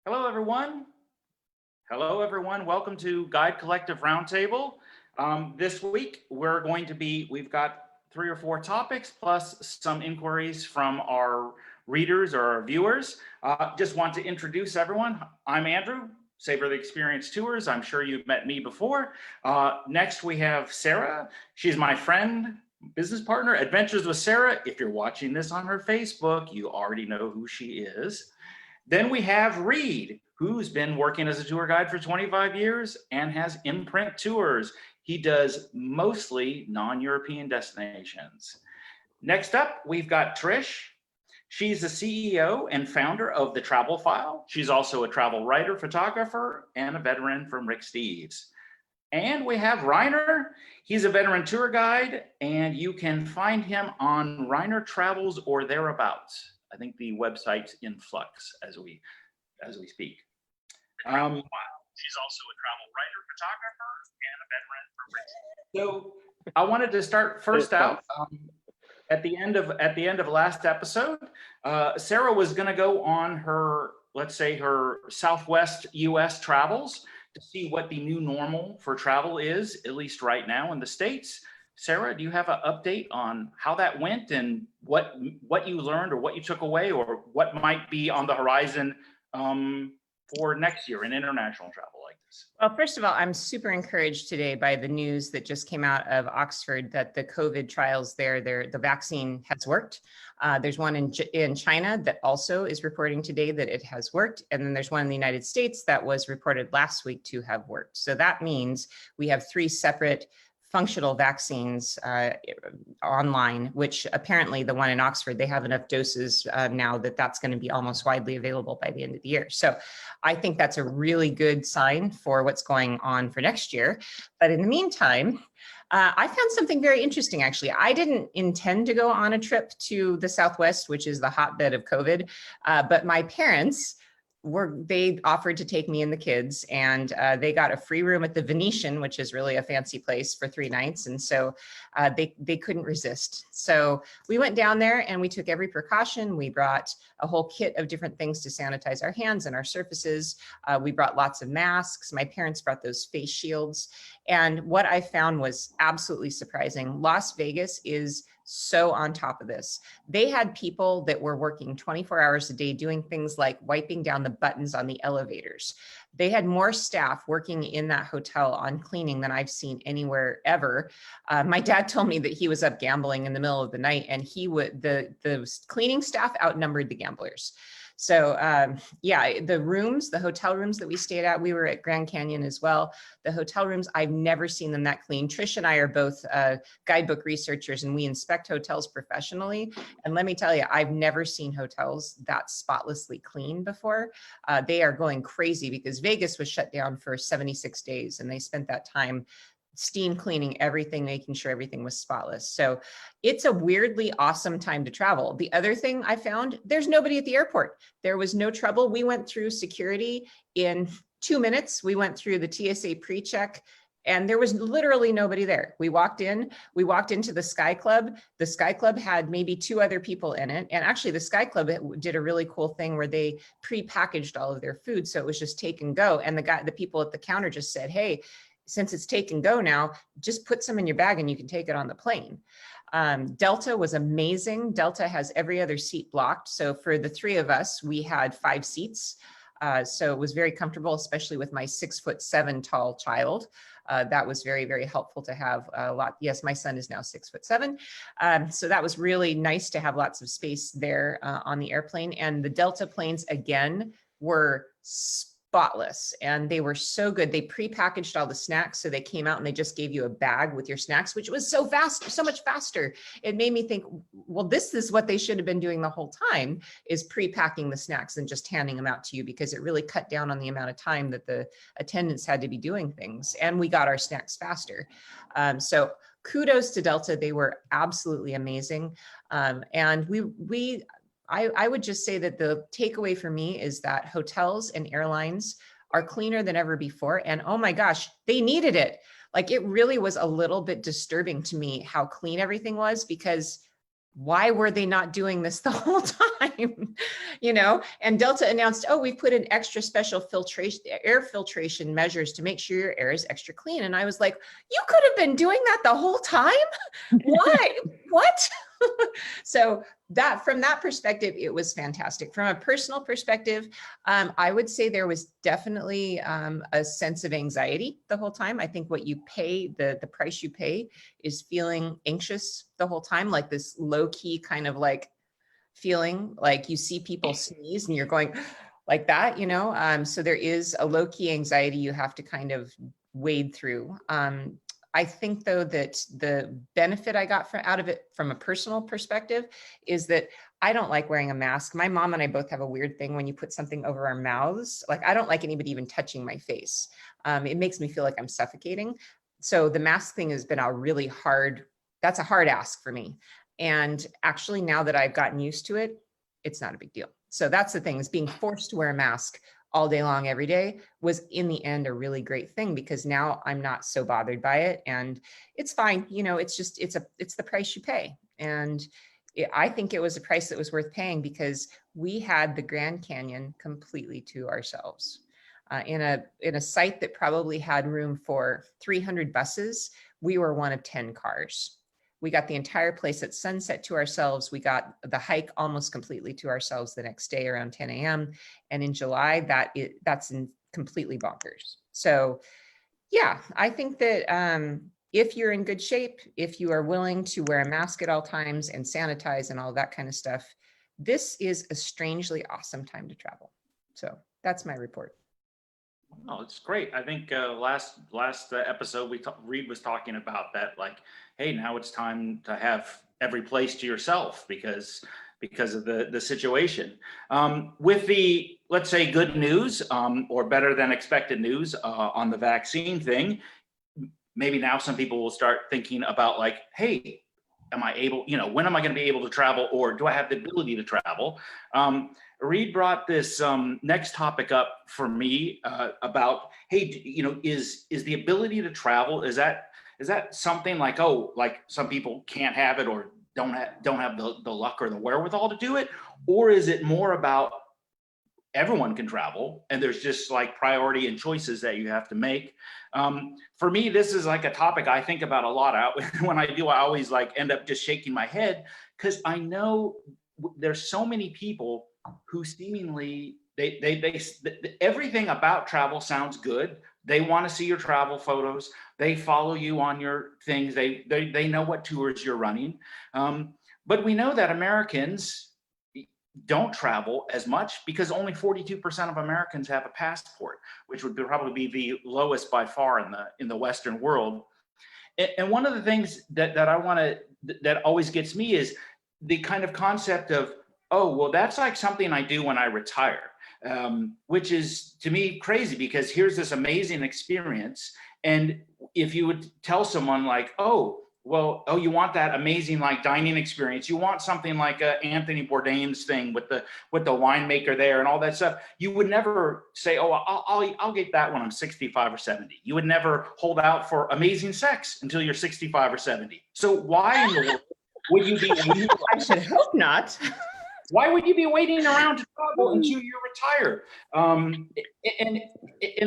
Hello, everyone. Hello, everyone. Welcome to Guide Collective Roundtable. This week, we've got 3 or 4 topics plus some inquiries from our readers or our viewers. Just want to introduce everyone. I'm Andrew, Savor the Experience Tours. I'm sure you've met me before. Next, we have Sarah. She's my friend, business partner, Adventures with Sarah. If you're watching this on her Facebook, you already know who she is. Then we have Reid, who's been working as a tour guide for 25 years and has Imprint Tours. He does mostly non-European destinations. Next up, we've got Trish. She's the CEO and founder of The Travel File. She's also a travel writer, photographer, and a veteran from Rick Steves. And we have Reiner. He's a veteran tour guide, and you can find him on Reiner Travels or thereabouts. I think the website's in flux as we speak. She's also a travel writer, photographer, and a veteran from Rick. So I wanted to start first out. At the end of last episode, Sarah was going to go on her, let's say, her Southwest U.S. travels to see what the new normal for travel is, at least right now in the States. Sarah, do you have an update on how that went and what you learned or what you took away or what might be on the horizon for next year in international travel like this? Well, first of all, I'm super encouraged today by the news that just came out of Oxford that the COVID trials there, the vaccine has worked. There's one in China that also is reporting today that it has worked. And then there's one in the United States that was reported last week to have worked. So that means we have 3 separate functional vaccines online, which apparently the one in Oxford, they have enough doses now that's going to be almost widely available by the end of the year. So I think that's a really good sign for what's going on for next year. But in the meantime, I found something very interesting, actually. I didn't intend to go on a trip to the Southwest, which is the hotbed of COVID, but my parents they offered to take me and the kids, and they got a free room at the Venetian, which is really a fancy place, for 3 nights. And so they couldn't resist. So we went down there and we took every precaution. We brought a whole kit of different things to sanitize our hands and our surfaces. We brought lots of masks. My parents brought those face shields. And what I found was absolutely surprising. Las Vegas is so on top of this. They had people that were working 24 hours a day doing things like wiping down the buttons on the elevators. They had more staff working in that hotel on cleaning than I've seen anywhere ever. My dad told me that he was up gambling in the middle of the night, and the cleaning staff outnumbered the gamblers. So yeah, the hotel rooms that we stayed at, we were at Grand Canyon as well. The hotel rooms, I've never seen them that clean. Trish and I are both guidebook researchers, and we inspect hotels professionally. And let me tell you, I've never seen hotels that spotlessly clean before. They are going crazy because Vegas was shut down for 76 days, and they spent that time steam cleaning everything, making sure everything was spotless. So it's a weirdly awesome time to travel. The other thing I found, there's nobody at the airport. There was no trouble. We went through security in 2 minutes. We went through the TSA pre-check, and there was literally nobody there. We walked into the Sky Club. The Sky Club had maybe 2 other people in it. And actually the Sky Club did a really cool thing where they pre-packaged all of their food. So it was just take and go. And the people at the counter just said, hey, since it's take and go now, just put some in your bag and you can take it on the plane. Delta was amazing. Delta has every other seat blocked. So for the 3 of us, we had 5 seats. So it was very comfortable, especially with my 6'7" tall child. That was very, very helpful to have a lot. Yes, my son is now 6'7". So that was really nice to have lots of space there on the airplane. And the Delta planes, again, were spotless, and they were so good. They pre-packaged all the snacks, so they came out and they just gave you a bag with your snacks, which was so fast, so much faster. It made me think, well, this is what they should have been doing the whole time, is pre-packing the snacks and just handing them out to you, because it really cut down on the amount of time that the attendants had to be doing things, and we got our snacks faster. So kudos to Delta. They were absolutely amazing. And I would just say that the takeaway for me is that hotels and airlines are cleaner than ever before. And oh my gosh, they needed it. Like, it really was a little bit disturbing to me how clean everything was, because why were they not doing this the whole time? You know, and Delta announced, oh, we put in extra special filtration, air filtration measures to make sure your air is extra clean. And I was like, you could have been doing that the whole time. Why? What? So that, from that perspective, it was fantastic. From a personal perspective, I would say there was definitely a sense of anxiety the whole time. I think what you pay, the price you pay, is feeling anxious the whole time, like this low key kind of like feeling like you see people sneeze and you're going like that, you know? So there is a low key anxiety you have to kind of wade through. I think though that the benefit I got out of it from a personal perspective is that I don't like wearing a mask. My mom and I both have a weird thing when you put something over our mouths. Like I don't like anybody even touching my face. It makes me feel like I'm suffocating. So the mask thing has been a really hard, that's a hard ask for me. And actually now that I've gotten used to it, it's not a big deal. So that's the thing, is being forced to wear a mask all day long, every day, was in the end a really great thing, because now I'm not so bothered by it and it's fine. You know, it's just, it's the price you pay. And I think it was a price that was worth paying, because we had the Grand Canyon completely to ourselves. In a site that probably had room for 300 buses, we were one of 10 cars. We got the entire place at sunset to ourselves. We got the hike almost completely to ourselves the next day around 10 a.m. And in July, that's completely bonkers. So yeah, I think that if you're in good shape, if you are willing to wear a mask at all times and sanitize and all that kind of stuff, this is a strangely awesome time to travel. So that's my report. Oh, it's great. I think last episode Reid was talking about that, like, hey, now it's time to have every place to yourself because of the situation. With the, let's say, good news or better than expected news on the vaccine thing, maybe now some people will start thinking about like, hey, am I able, you know, when am I going to be able to travel, or do I have the ability to travel? Reid brought this next topic up for me about, hey, you know, is the ability to travel, is that something like, oh, like some people can't have it or don't have the luck or the wherewithal to do it, or is it more about everyone can travel and there's just like priority and choices that you have to make? For me, this is like a topic I think about a lot. When I do, I always like end up just shaking my head, because I know there's so many people who seemingly everything about travel sounds good. They want to see your travel photos. They follow you on your things. They know what tours you're running. But we know that Americans don't travel as much because only 42% of Americans have a passport, which would probably be the lowest by far in the Western world. And one of the things that I want to, that always gets me, is the kind of concept of, oh, well, that's like something I do when I retire, which is to me crazy, because here's this amazing experience. And if you would tell someone like, oh, well, oh, you want that amazing like dining experience, you want something like Anthony Bourdain's thing with the winemaker there and all that stuff, you would never say, oh, I'll get that when I'm 65 or 70. You would never hold out for amazing sex until you're 65 or 70. So why in the world would you be I should hope not. Why would you be waiting around to travel until you're retired? And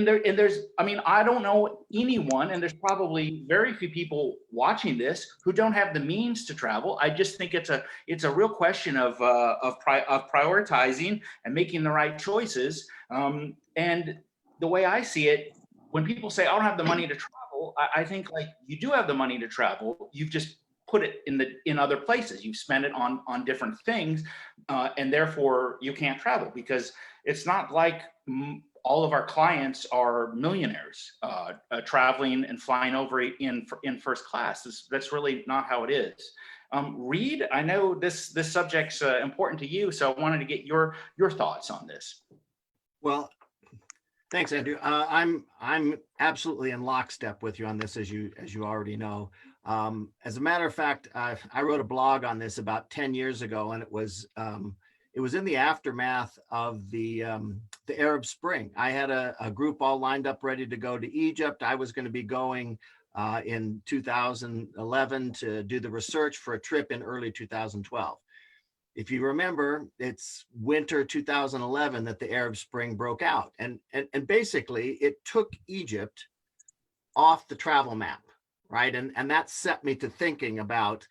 there's, I mean, I don't know anyone, and there's probably very few people watching this who don't have the means to travel. I just think it's a real question of prioritizing and making the right choices. And the way I see it, when people say I don't have the money to travel, I think like you do have the money to travel. You've just put it in other places. You've spent it on different things, and therefore you can't travel, because it's not like all of our clients are millionaires traveling and flying over in first class. That's really not how it is. Reid, I know this subject's important to you, so I wanted to get your thoughts on this. Well, thanks, Andrew. I'm absolutely in lockstep with you on this, as you already know. As a matter of fact, I wrote a blog on this about 10 years ago, and it was in the aftermath of the Arab Spring. I had a group all lined up ready to go to Egypt. I was going to be going in 2011 to do the research for a trip in early 2012. If you remember, it's winter 2011 that the Arab Spring broke out. And basically it took Egypt off the travel map, right? And that set me to thinking about,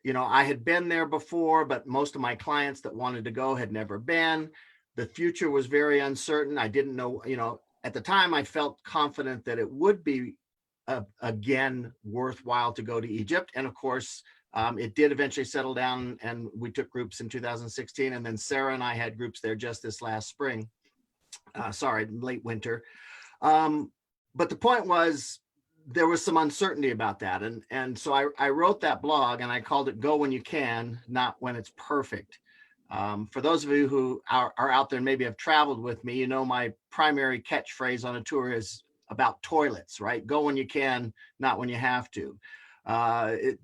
I had been there before, but most of my clients that wanted to go had never been. The future was very uncertain. I didn't know, at the time I felt confident that it would be again worthwhile to go to Egypt. And of course, it did eventually settle down, and we took groups in 2016. And then Sarah and I had groups there just this last spring, late winter. But the point was, there was some uncertainty about that. And so I wrote that blog, and I called it Go When You Can, Not When It's Perfect. For those of you who are out there and maybe have traveled with me, my primary catchphrase on a tour is about toilets, right? Go when you can, not when you have to.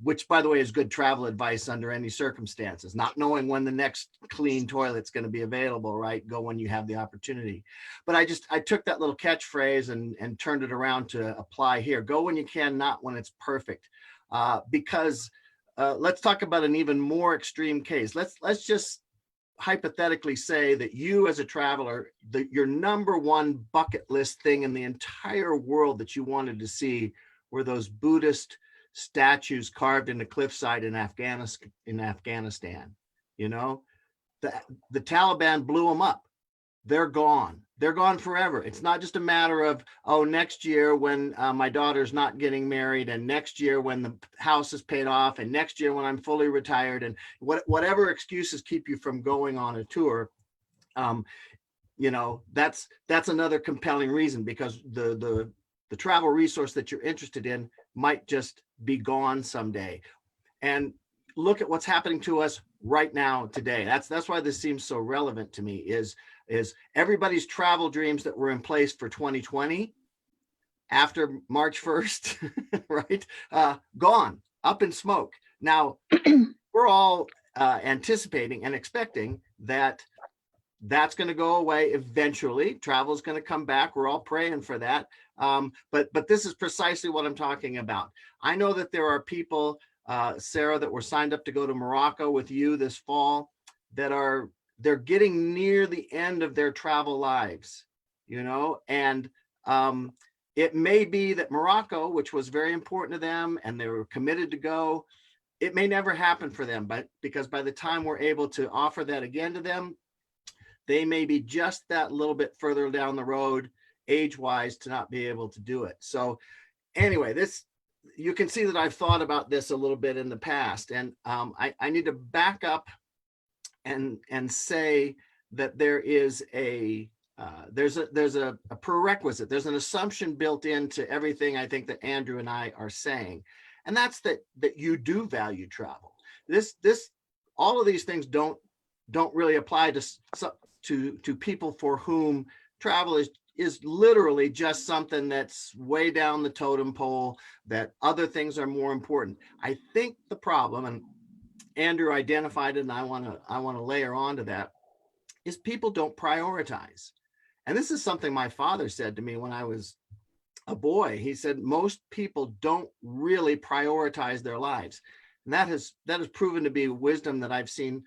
Which, by the way, is good travel advice under any circumstances. Not knowing when the next clean toilet's going to be available, right? Go when you have the opportunity. But I took that little catchphrase and turned it around to apply here. Go when you can, not when it's perfect. Because let's talk about an even more extreme case. Let's just hypothetically say that you as a traveler, your number one bucket list thing in the entire world that you wanted to see were those Buddhist statues carved in the cliffside in Afghanistan. The Taliban blew them up. They're gone. They're gone forever. It's not just a matter of, next year when my daughter's not getting married, and next year when the house is paid off, and next year when I'm fully retired, and whatever excuses keep you from going on a tour. That's another compelling reason, because the travel resource that you're interested in might just be gone someday. And look at what's happening to us right now today. That's why this seems so relevant to me, is everybody's travel dreams that were in place for 2020 after March 1st, right? Gone, up in smoke. Now, we're all anticipating and expecting that that's going to go away eventually. Travel is going to come back. We're all praying for that. But this is precisely what I'm talking about. I know that there are people, Sarah, that were signed up to go to Morocco with you this fall, they're getting near the end of their travel lives, and it may be that Morocco, which was very important to them and they were committed to go, it may never happen for them, but because by the time we're able to offer that again to them, they may be just that little bit further down the road age-wise to not be able to do it. So anyway, you can see that I've thought about this a little bit in the past, and I need to back up and say that there is there's a prerequisite. There's an assumption built into everything I think that Andrew and I are saying, and that's that you do value travel. All of these things don't really apply to people for whom travel is literally just something that's way down the totem pole, that other things are more important. I think the problem, and Andrew identified it, and I want to layer onto that, is people don't prioritize. And this is something my father said to me when I was a boy. He said, most people don't really prioritize their lives. And that has proven to be wisdom that I've seen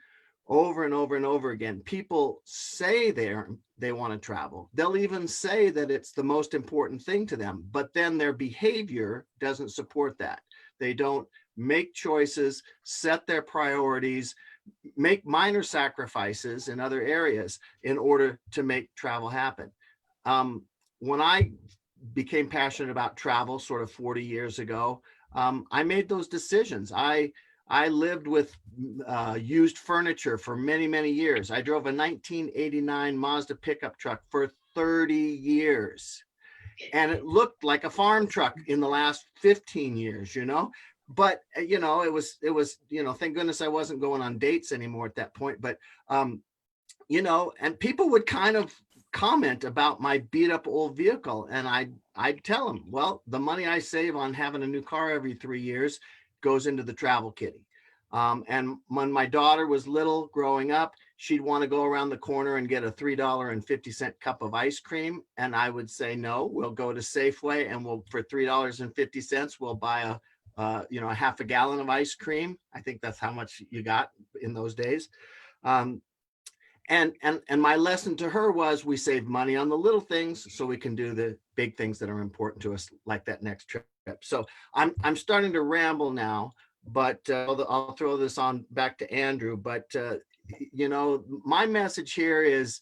over and over and over again. People say they want to travel. They'll even say that it's the most important thing to them, but then their behavior doesn't support that. They don't make choices, set their priorities, make minor sacrifices in other areas in order to make travel happen. When I became passionate about travel sort of 40 years ago, I made those decisions. I lived with used furniture for many, many years. I drove a 1989 Mazda pickup truck for 30 years. And it looked like a farm truck in the last 15 years, But, it was, thank goodness I wasn't going on dates anymore at that point. But, and people would kind of comment about my beat up old vehicle. And I'd tell them, well, the money I save on having a new car every 3 years goes into the travel kitty. And when my daughter was little growing up, she'd want to go around the corner and get a $3.50 cup of ice cream. And I would say, no, we'll go to Safeway and we'll, for $3.50, we'll buy a half a gallon of ice cream. I think that's how much you got in those days. And my lesson to her was, we save money on the little things so we can do the big things that are important to us, like that next trip. So I'm starting to ramble now, but I'll throw this on back to Andrew. But my message here is,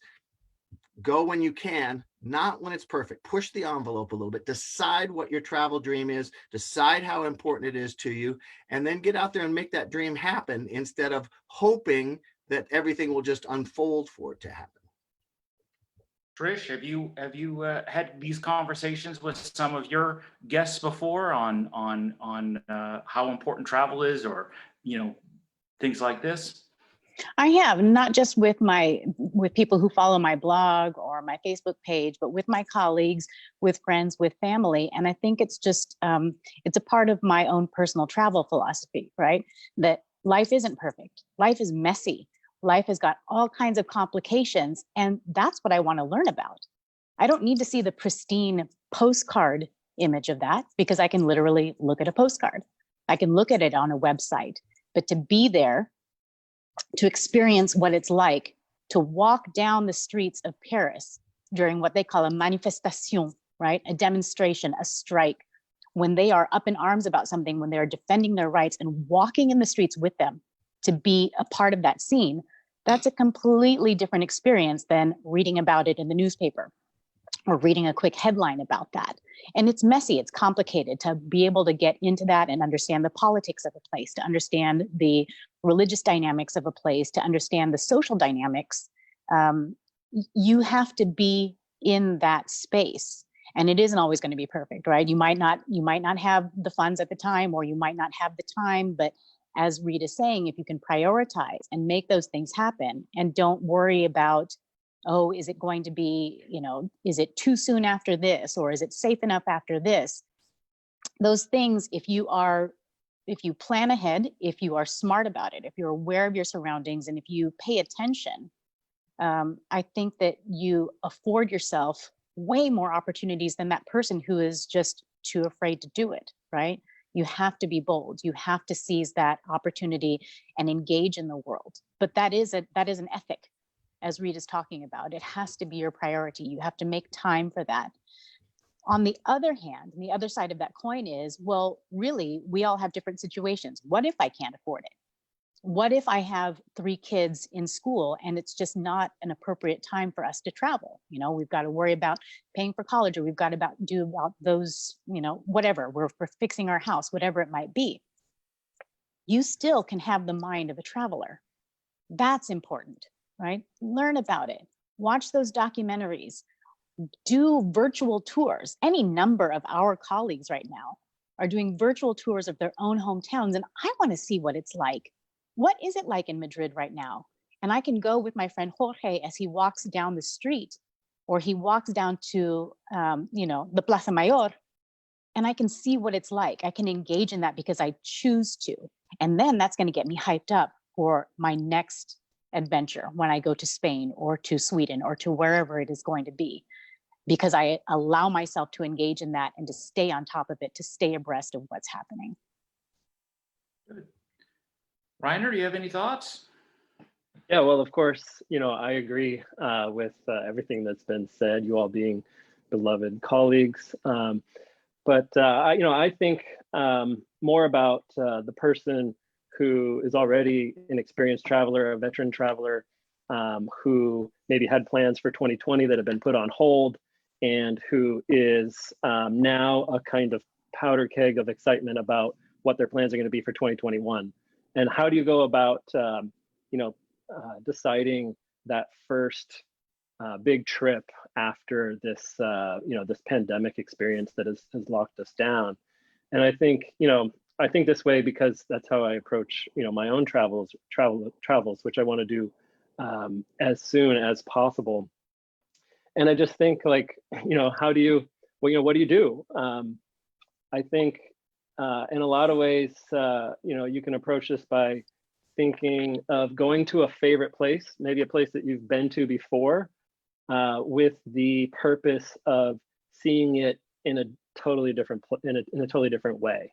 go when you can, not when it's perfect. Push the envelope a little bit. Decide what your travel dream is. Decide how important it is to you, and then get out there and make that dream happen, instead of hoping that everything will just unfold for it to happen. Trish, have you had these conversations with some of your guests before on how important travel is, or things like this? I have, not just with people who follow my blog or my Facebook page, but with my colleagues, with friends, with family. And I think it's just, it's a part of my own personal travel philosophy, right? That life isn't perfect. Life is messy. Life has got all kinds of complications. And that's what I want to learn about. I don't need to see the pristine postcard image of that, because I can literally look at a postcard. I can look at it on a website, but to be there, to experience what it's like to walk down the streets of Paris during what they call a manifestation, right? A demonstration, a strike, when they are up in arms about something, when they're defending their rights, and walking in the streets with them to be a part of that scene, that's a completely different experience than reading about it in the newspaper or reading a quick headline about that. And it's messy, it's complicated to be able to get into that and understand the politics of a place, to understand the religious dynamics of a place, to understand the social dynamics. You have to be in that space. And it isn't always going to be perfect, right? You might not have the funds at the time, or you might not have the time, but as Reid is saying, if you can prioritize and make those things happen, and don't worry about, oh, is it going to be, is it too soon after this, or is it safe enough after this? Those things, if you plan ahead, if you are smart about it, if you're aware of your surroundings, and if you pay attention, I think that you afford yourself way more opportunities than that person who is just too afraid to do it, right? You have to be bold. You have to seize that opportunity and engage in the world. But that is an ethic, as Reid is talking about. It has to be your priority. You have to make time for that. On the other hand, the other side of that coin is, well, really, we all have different situations. What if I can't afford it? What if I have 3 kids in school and it's just not an appropriate time for us to travel? We've got to worry about paying for college, or we've got to do about those, whatever, we're fixing our house, whatever it might be. You still can have the mind of a traveler. That's important, right? Learn about it. Watch those documentaries. Do virtual tours. Any number of our colleagues right now are doing virtual tours of their own hometowns, and I want to see what it's like. What is it like in Madrid right now? And I can go with my friend Jorge as he walks down the street, or he walks down to, the Plaza Mayor, and I can see what it's like. I can engage in that because I choose to. And then that's going to get me hyped up for my next adventure when I go to Spain or to Sweden or to wherever it is going to be, because I allow myself to engage in that and to stay on top of it, to stay abreast of what's happening. Good. Reiner, do you have any thoughts? Yeah, well, of course, I agree with everything that's been said, you all being beloved colleagues. I think more about the person who is already an experienced traveler, a veteran traveler, who maybe had plans for 2020 that have been put on hold, and who is now a kind of powder keg of excitement about what their plans are going to be for 2021. And how do you go about, deciding that first big trip after this, this pandemic experience that has locked us down? And I think this way because that's how I approach, my own travels, which I want to do as soon as possible. And I just think what do you do? I think in a lot of ways, you can approach this by thinking of going to a favorite place, maybe a place that you've been to before, with the purpose of seeing it in a totally different in a totally different way.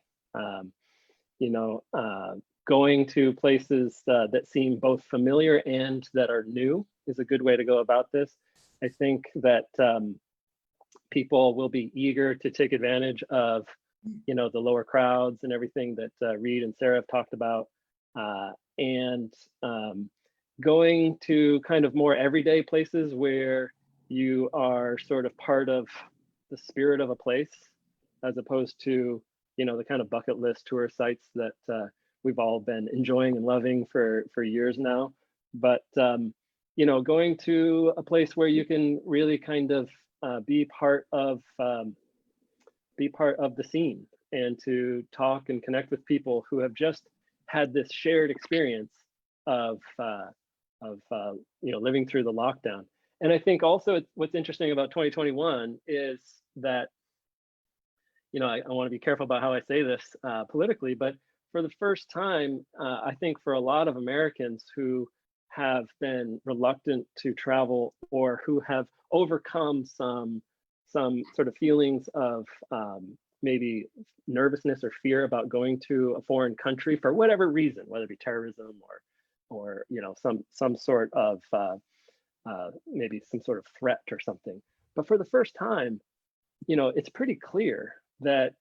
Going to places that seem both familiar and that are new is a good way to go about this. I think that people will be eager to take advantage of, the lower crowds and everything that Reid and Sarah have talked about, and going to kind of more everyday places where you are sort of part of the spirit of a place, as opposed to, the kind of bucket list tour sites that we've all been enjoying and loving for years now. But, going to a place where you can really kind of be part of the scene, and to talk and connect with people who have just had this shared experience of living through the lockdown. And I think also what's interesting about 2021 is that, I want to be careful about how I say this politically, but for the first time, I think for a lot of Americans who have been reluctant to travel, or who have overcome some sort of feelings of maybe nervousness or fear about going to a foreign country for whatever reason, whether it be terrorism or some sort of maybe some sort of threat or something. But for the first time, it's pretty clear that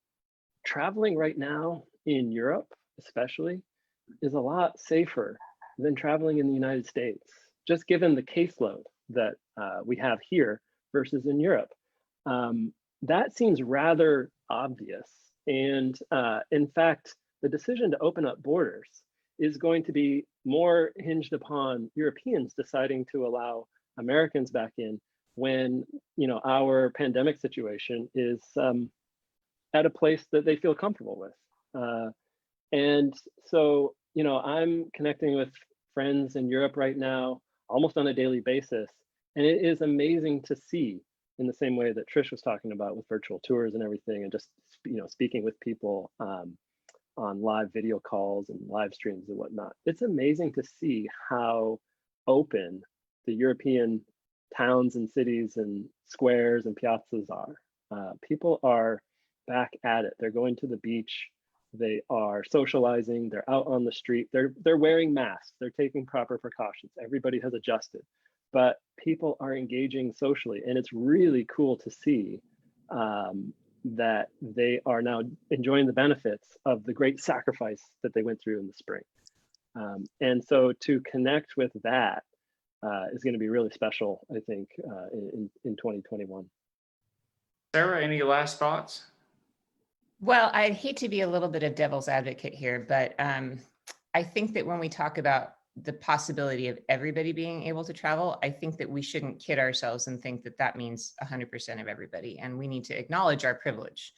traveling right now in Europe, especially, is a lot safer than traveling in the United States, just given the caseload that we have here versus in Europe. That seems rather obvious. And in fact, the decision to open up borders is going to be more hinged upon Europeans deciding to allow Americans back in, when our pandemic situation is at a place that they feel comfortable with. And so, I'm connecting with friends in Europe right now, almost on a daily basis. And it is amazing to see, in the same way that Trish was talking about with virtual tours and everything, and just, speaking with people on live video calls and live streams and whatnot. It's amazing to see how open the European towns and cities and squares and piazzas are. People are back at it. They're going to the beach. They are socializing. They're out on the street. They're wearing masks. They're taking proper precautions. Everybody has adjusted, but people are engaging socially, and it's really cool to see that they are now enjoying the benefits of the great sacrifice that they went through in the spring. And so to connect with that is going to be really special, I think, in 2021. Sarah, any last thoughts? Well, I'd hate to be a little bit of devil's advocate here, but I think that when we talk about the possibility of everybody being able to travel, I think that we shouldn't kid ourselves and think that that means 100% of everybody. And we need to acknowledge our privilege.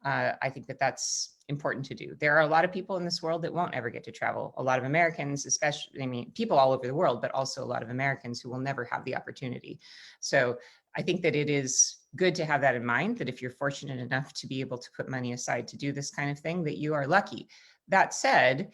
I think that that's important to do. There are a lot of people in this world that won't ever get to travel. A lot of Americans, especially, people all over the world, but also a lot of Americans who will never have the opportunity. So I think that it is good to have that in mind, that if you're fortunate enough to be able to put money aside to do this kind of thing, that you are lucky. That said,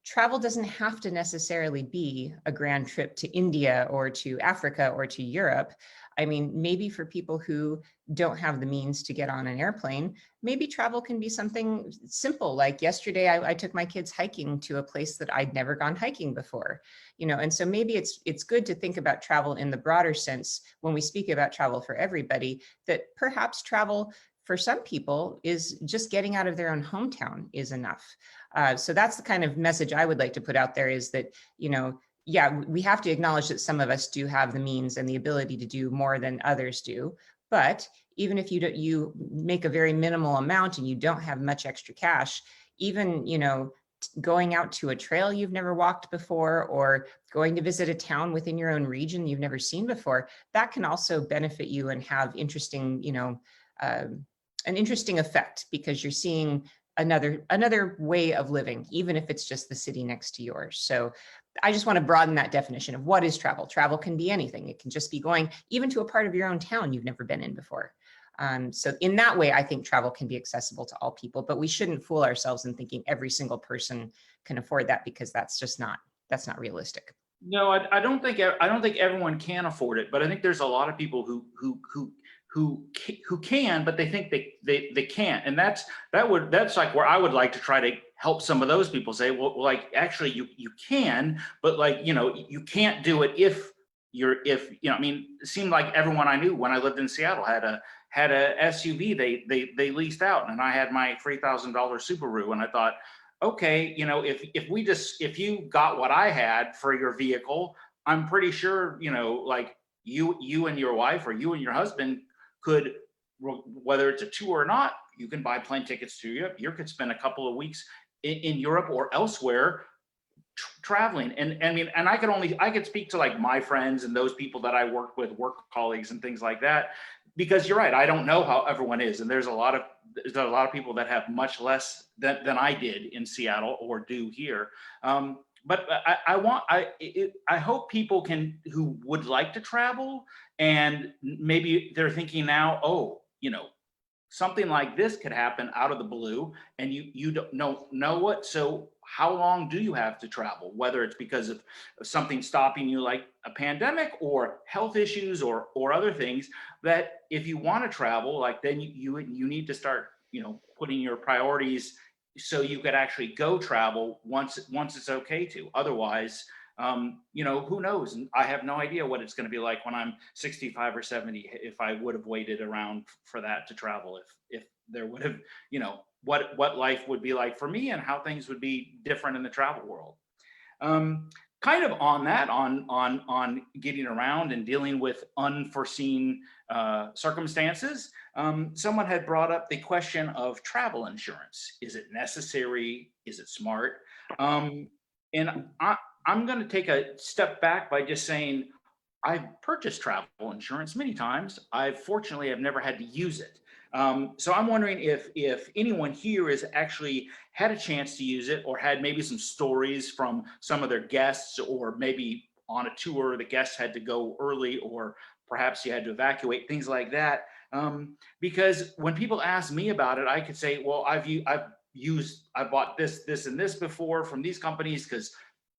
travel doesn't have to necessarily be a grand trip to India or to Africa or to Europe. I mean, maybe for people who don't have the means to get on an airplane, maybe travel can be something simple. Like yesterday, I took my kids hiking to a place that I'd never gone hiking before, and so maybe it's good to think about travel in the broader sense when we speak about travel for everybody, that perhaps travel for some people is just getting out of their own hometown is enough. So that's the kind of message I would like to put out there, is that, yeah, we have to acknowledge that some of us do have the means and the ability to do more than others do. But even if you make a very minimal amount and you don't have much extra cash, even, going out to a trail you've never walked before, or going to visit a town within your own region you've never seen before, that can also benefit you and have interesting, an interesting effect, because you're seeing another way of living, even if it's just the city next to yours. So I just want to broaden that definition of what is travel. Travel can be anything. It can just be going even to a part of your own town you've never been in before. So in that way, I think travel can be accessible to all people, but we shouldn't fool ourselves in thinking every single person can afford that, because that's not realistic. No, I don't think everyone can afford it, but I think there's a lot of people who can, but they think they can't, and that's like where I would like to try to help some of those people say, well, like actually you can, but like, you know, you can't do it if I mean, it seemed like everyone I knew when I lived in Seattle had a SUV they leased out, and I had my $3,000 Subaru, and I thought, okay, you know, if you got what I had for your vehicle, I'm pretty sure, you know, like you and your wife or you and your husband could, whether it's a tour or not, you can buy plane tickets to Europe. You could spend a couple of weeks in Europe or elsewhere traveling. And I mean, and I could speak to like my friends and those people that I work with, work colleagues and things like that, because you're right. I don't know how everyone is. And there's a lot of people that have much less than I did in Seattle or do here. But I hope people who would like to travel, and maybe they're thinking now, oh, you know, something like this could happen out of the blue, and you don't know what. So how long do you have to travel? Whether it's because of something stopping you, like a pandemic or health issues or other things, that if you want to travel, like then you need to start, you know, putting your priorities so you could actually go travel once it's okay to. Otherwise, you know, who knows? And I have no idea what it's going to be like when I'm 65 or 70, if I would have waited around for that to travel, if there would have, you know, what life would be like for me and how things would be different in the travel world. Kind of on that, on getting around and dealing with unforeseen circumstances, someone had brought up the question of travel insurance. Is it necessary? Is it smart? And I'm going to take a step back by just saying I've purchased travel insurance many times. Fortunately have never had to use it. So I'm wondering if anyone here has actually had a chance to use it, or had maybe some stories from some of their guests, or maybe on a tour the guests had to go early, or perhaps you had to evacuate, things like that. Because when people ask me about it, I could say, well, I bought this and this before from these companies because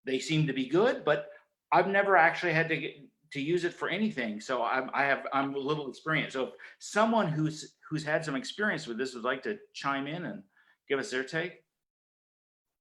they seem to be good, but I've never actually had to use it for anything. So I'm a little experienced. So if someone who's had some experience with this would like to chime in and give us their take.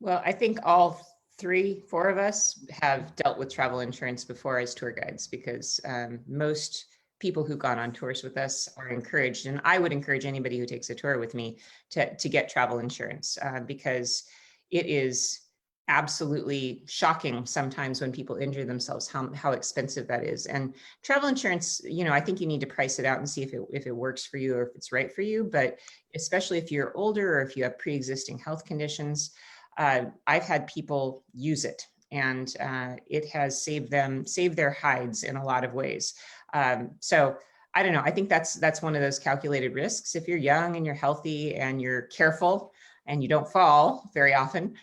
Well, I think all 4 of us have dealt with travel insurance before as tour guides, because most people who've gone on tours with us are encouraged, and I would encourage anybody who takes a tour with me to get travel insurance, because it is absolutely shocking sometimes when people injure themselves, how expensive that is. And travel insurance, you know, I think you need to price it out and see if it works for you or if it's right for you. But especially if you're older or if you have pre-existing health conditions, I've had people use it, and it has saved their hides in a lot of ways. So I don't know. I think that's one of those calculated risks. If you're young and you're healthy and you're careful and you don't fall very often,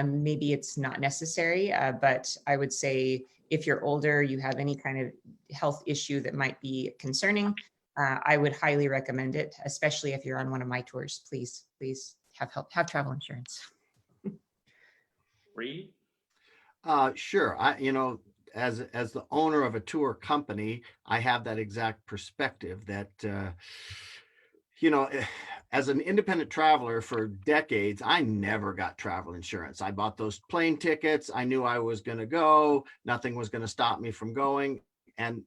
maybe it's not necessary. But I would say if you're older, you have any kind of health issue that might be concerning, I would highly recommend it, especially if you're on one of my tours. Please have travel insurance. Reid? Sure. You know, as the owner of a tour company, I have that exact perspective that, you know, as an independent traveler for decades, I never got travel insurance. I bought those plane tickets. I knew I was going to go. Nothing was going to stop me from going. And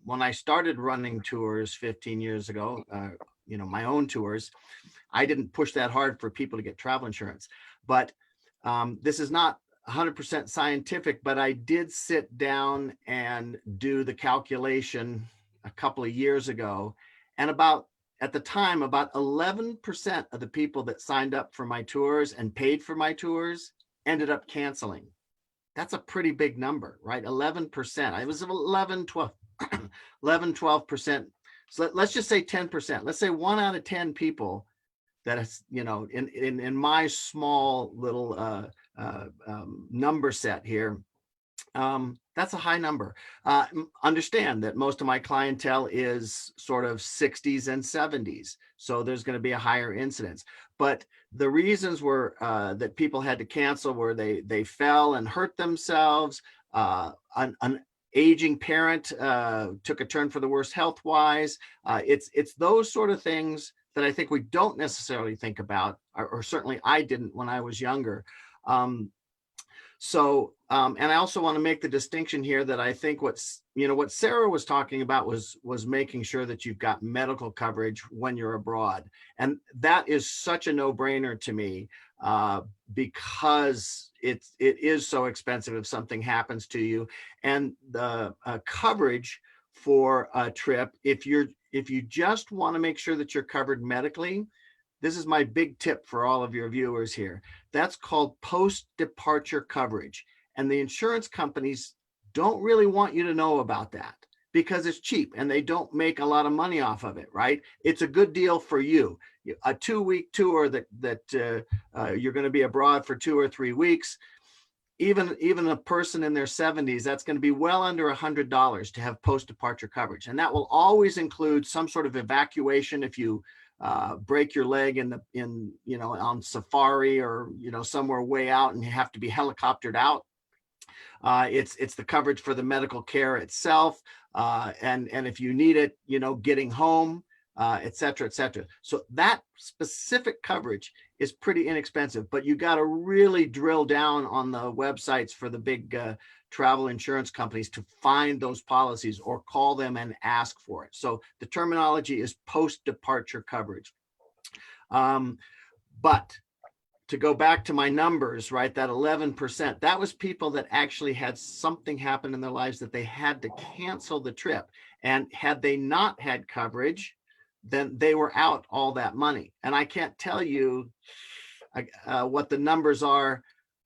when I started running tours 15 years ago, you know, my own tours, I didn't push that hard for people to get travel insurance. But this is not 100% scientific, but I did sit down and do the calculation a couple of years ago. And at the time, about 11% of the people that signed up for my tours and paid for my tours ended up canceling. That's a pretty big number, right? 11%. It was 11, 12%. So let's just say 10%. Let's say 1 out of 10 people that is, you know, in my small little number set here, That's a high number. Understand that most of my clientele is sort of 60s and 70s. So there's going to be a higher incidence. But the reasons were that people had to cancel were they fell and hurt themselves. An aging parent took a turn for the worse health-wise. It's those sort of things that I think we don't necessarily think about, or certainly I didn't when I was younger. And I also want to make the distinction here that I think what Sarah was talking about was making sure that you've got medical coverage when you're abroad. And that is such a no-brainer to me because it is so expensive if something happens to you. And the coverage for a trip, if you just want to make sure that you're covered medically, this is my big tip for all of your viewers here. That's called post-departure coverage. And the insurance companies don't really want you to know about that because it's cheap and they don't make a lot of money off of it, right? It's a good deal for you. A 2-week tour that you're going to be abroad for 2 or 3 weeks, even a person in their 70s, that's going to be well under $100 to have post-departure coverage. And that will always include some sort of evacuation if you break your leg on safari or somewhere way out and you have to be helicoptered out. It's the coverage for the medical care itself, and if you need it, getting home, et cetera, et cetera. So that specific coverage is pretty inexpensive, but you got to really drill down on the websites for the big travel insurance companies to find those policies or call them and ask for it. So the terminology is post-departure coverage. But to go back to my numbers, right, that 11%, that was people that actually had something happen in their lives that they had to cancel the trip. And had they not had coverage, then they were out all that money. And I can't tell you what the numbers are,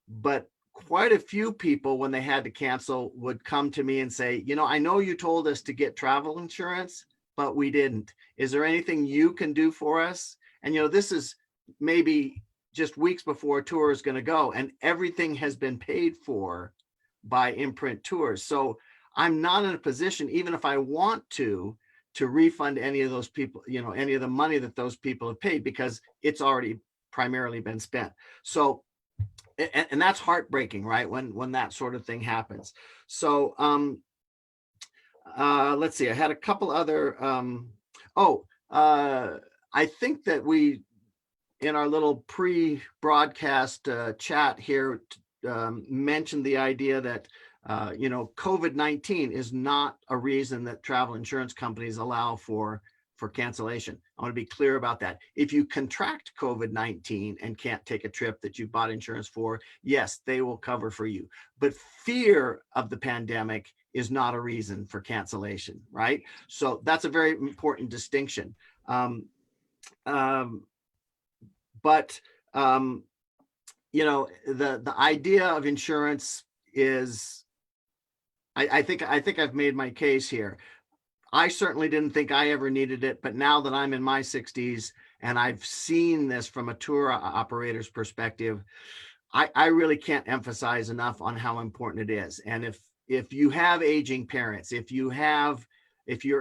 but quite a few people, when they had to cancel, would come to me and say, I know you told us to get travel insurance, but we didn't. Is there anything you can do for us? And, this is maybe just weeks before a tour is going to go, and everything has been paid for by Imprint Tours. So I'm not in a position, even if I want to refund any of those people, any of the money that those people have paid, because it's already primarily been spent. So, and that's heartbreaking, right? When that sort of thing happens. So let's see, I had a couple other, I think that we, in our little pre-broadcast chat here, mentioned the idea that, COVID-19 is not a reason that travel insurance companies allow for cancellation. I want to be clear about that. If you contract COVID-19 and can't take a trip that you bought insurance for, yes, they will cover for you. But fear of the pandemic is not a reason for cancellation, right? So that's a very important distinction. But the idea of insurance is, I think I've made my case here. I certainly didn't think I ever needed it, but now that I'm in my 60s and I've seen this from a tour operator's perspective, I really can't emphasize enough on how important it is. And if you have aging parents, if you're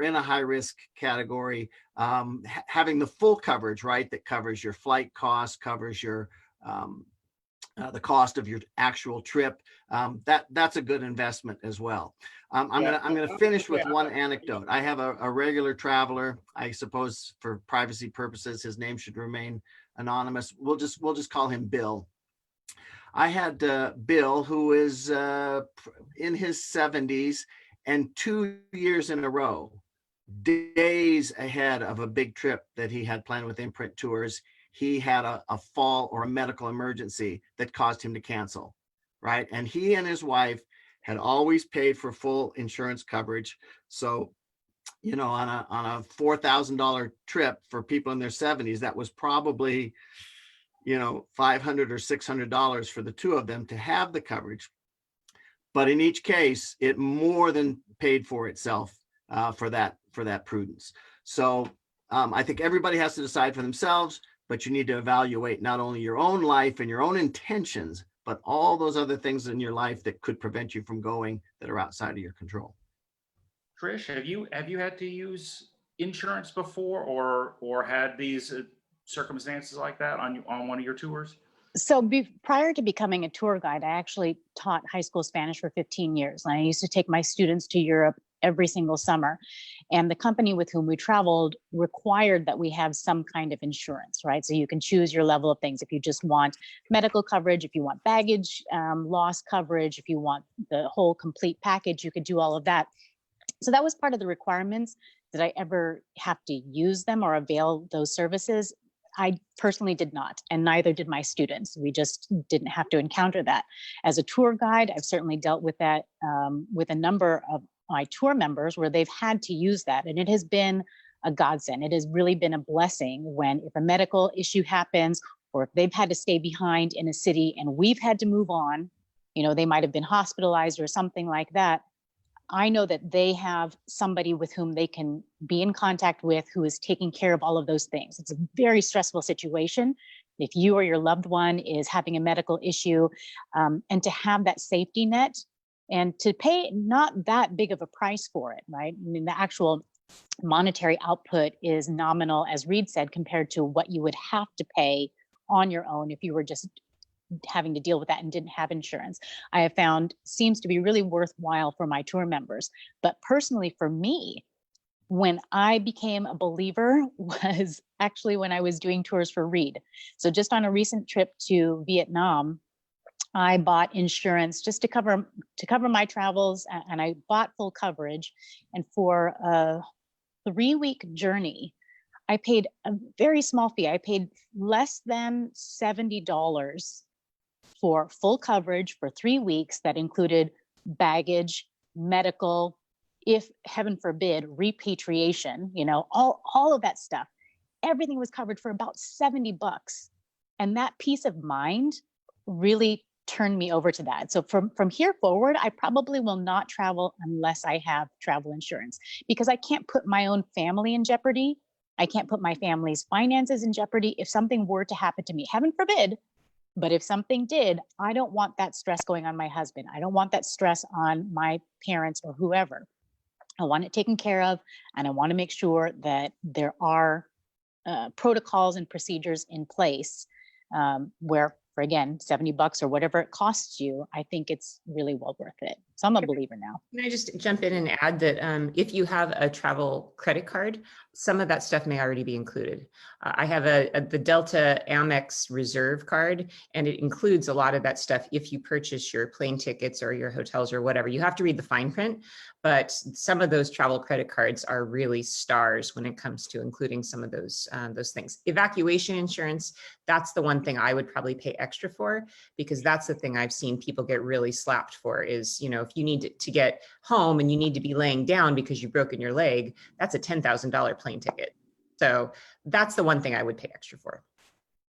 in a high risk category, having the full coverage, right, that covers your flight costs, covers your the cost of your actual trip, that's a good investment as well. I'm gonna finish with one anecdote. I have a regular traveler. I suppose for privacy purposes, his name should remain anonymous. We'll just call him Bill. I had Bill, who is in his 70s, and 2 years in a row, days ahead of a big trip that he had planned with Imprint Tours, he had a fall or a medical emergency that caused him to cancel, right? And he and his wife had always paid for full insurance coverage. So, on a $4,000 trip for people in their 70s, that was probably, $500 or $600 for the two of them to have the coverage. But in each case, it more than paid for itself for that prudence. So I think everybody has to decide for themselves, but you need to evaluate not only your own life and your own intentions, but all those other things in your life that could prevent you from going that are outside of your control. Trish, have you had to use insurance before, or had these circumstances like that on one of your tours? So prior to becoming a tour guide, I actually taught high school Spanish for 15 years. And I used to take my students to Europe every single summer. And the company with whom we traveled required that we have some kind of insurance, right? So you can choose your level of things. If you just want medical coverage, if you want baggage loss coverage, if you want the whole complete package, you could do all of that. So that was part of the requirements. Did I ever have to use them or avail those services? I personally did not, and neither did my students. We just didn't have to encounter that. As a tour guide, I've certainly dealt with that with a number of my tour members where they've had to use that. And it has been a godsend. It has really been a blessing when, if a medical issue happens, or if they've had to stay behind in a city and we've had to move on, they might have been hospitalized or something like that. I know that they have somebody with whom they can be in contact with who is taking care of all of those things. It's a very stressful situation if you or your loved one is having a medical issue, and to have that safety net and to pay not that big of a price for it, right? I mean, the actual monetary output is nominal, as Reid said, compared to what you would have to pay on your own if you were just having to deal with that and didn't have insurance. I have found seems to be really worthwhile for my tour members. But personally for me, when I became a believer was actually when I was doing tours for Reid. So just on a recent trip to Vietnam, I bought insurance just to cover my travels, and I bought full coverage. And for a 3-week journey, I paid a very small fee. I paid less than $70 for full coverage for 3 weeks that included baggage, medical, if heaven forbid, repatriation, all of that stuff. Everything was covered for about $70. And that peace of mind really turned me over to that. So from here forward, I probably will not travel unless I have travel insurance, because I can't put my own family in jeopardy. I can't put my family's finances in jeopardy if something were to happen to me, heaven forbid. But if something did, I don't want that stress going on my husband. I don't want that stress on my parents or whoever. I want it taken care of, and I want to make sure that there are protocols and procedures in place where, for again, $70 or whatever it costs you, I think it's really well worth it. So I'm a believer now. Can I just jump in and add that if you have a travel credit card, some of that stuff may already be included. I have the Delta Amex Reserve card, and it includes a lot of that stuff if you purchase your plane tickets or your hotels or whatever. You have to read the fine print, but some of those travel credit cards are really stars when it comes to including some of those things. Evacuation insurance, that's the one thing I would probably pay extra for, because that's the thing I've seen people get really slapped for is, if you need to get home and you need to be laying down because you've broken your leg, that's a $10,000 plane ticket. So that's the one thing I would pay extra for.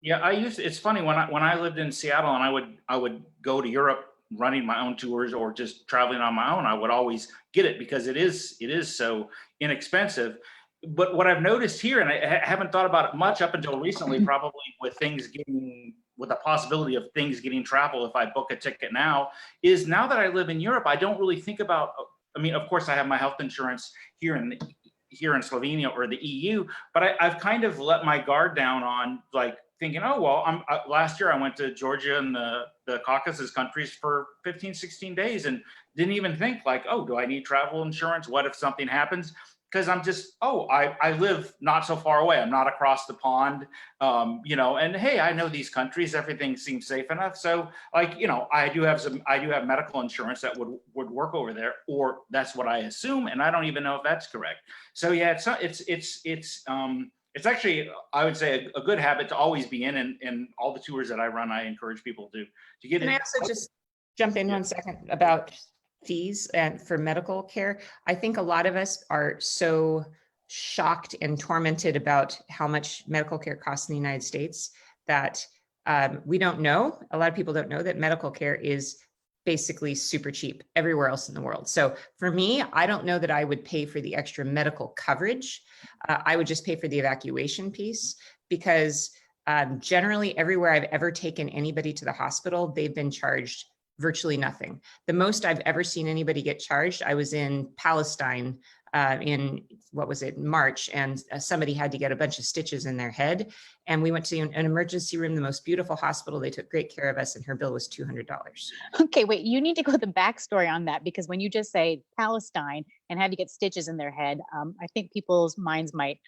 Yeah, it's funny when I lived in Seattle and I would go to Europe running my own tours or just traveling on my own, I would always get it because it is so inexpensive. But what I've noticed here, and I haven't thought about it much up until recently, probably with the possibility of things getting travel if I book a ticket now, is now that I live in Europe, I don't really think about, I mean, of course I have my health insurance here in Slovenia or the EU, but I've kind of let my guard down on like thinking, oh, well, last year I went to Georgia and the Caucasus countries for 15, 16 days and didn't even think like, oh, do I need travel insurance? What if something happens? Because I'm just, I live not so far away. I'm not across the pond, and hey, I know these countries, everything seems safe enough. So like, I do have medical insurance that would work over there, or that's what I assume. And I don't even know if that's correct. So yeah, it's actually, I would say a good habit to always be in, and all the tours that I run, I encourage people to get in. Can I also just jump in 1 second about fees and for medical care? I think a lot of us are so shocked and tormented about how much medical care costs in the United States that we don't know. A lot of people don't know that medical care is basically super cheap everywhere else in the world. So for me, I don't know that I would pay for the extra medical coverage. I would just pay for the evacuation piece, because Generally, everywhere I've ever taken anybody to the hospital, they've been charged virtually nothing. The most I've ever seen anybody get charged, I was in Palestine in, what was it, March, and somebody had to get a bunch of stitches in their head. And we went to an emergency room, the most beautiful hospital. They took great care of us, and her bill was $200. Okay, wait, you need to go the backstory on that, because when you just say Palestine and had to get stitches in their head, I think people's minds might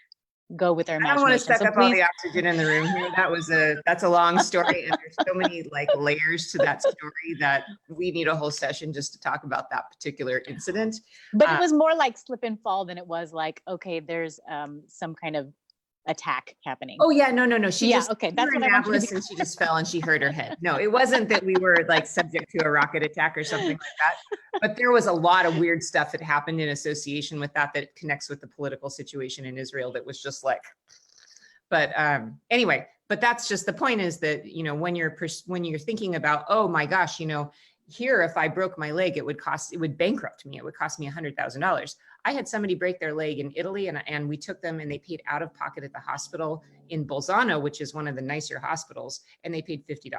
go with their I don't want to imagination. suck up all the oxygen in the room here. That's a long story, and there's so many like layers to that story that we need a whole session just to talk about that particular incident. But it was more like slip and fall than it was like, okay, there's some kind of attack happening. Oh yeah, no. She Yeah, just, okay, we that's were what in I want you to Nablus and she just fell and she hurt her head. No, it wasn't that we were like subject to a rocket attack or something like that. But there was a lot of weird stuff that happened in association with that connects with the political situation in Israel that was just like, but anyway, but that's just the point, is that, you know, when you're thinking about, oh my gosh, you know, here, if I broke my leg, it would bankrupt me. It would cost me $100,000. I had somebody break their leg in Italy, and we took them and they paid out of pocket at the hospital in Bolzano, which is one of the nicer hospitals, and they paid $50.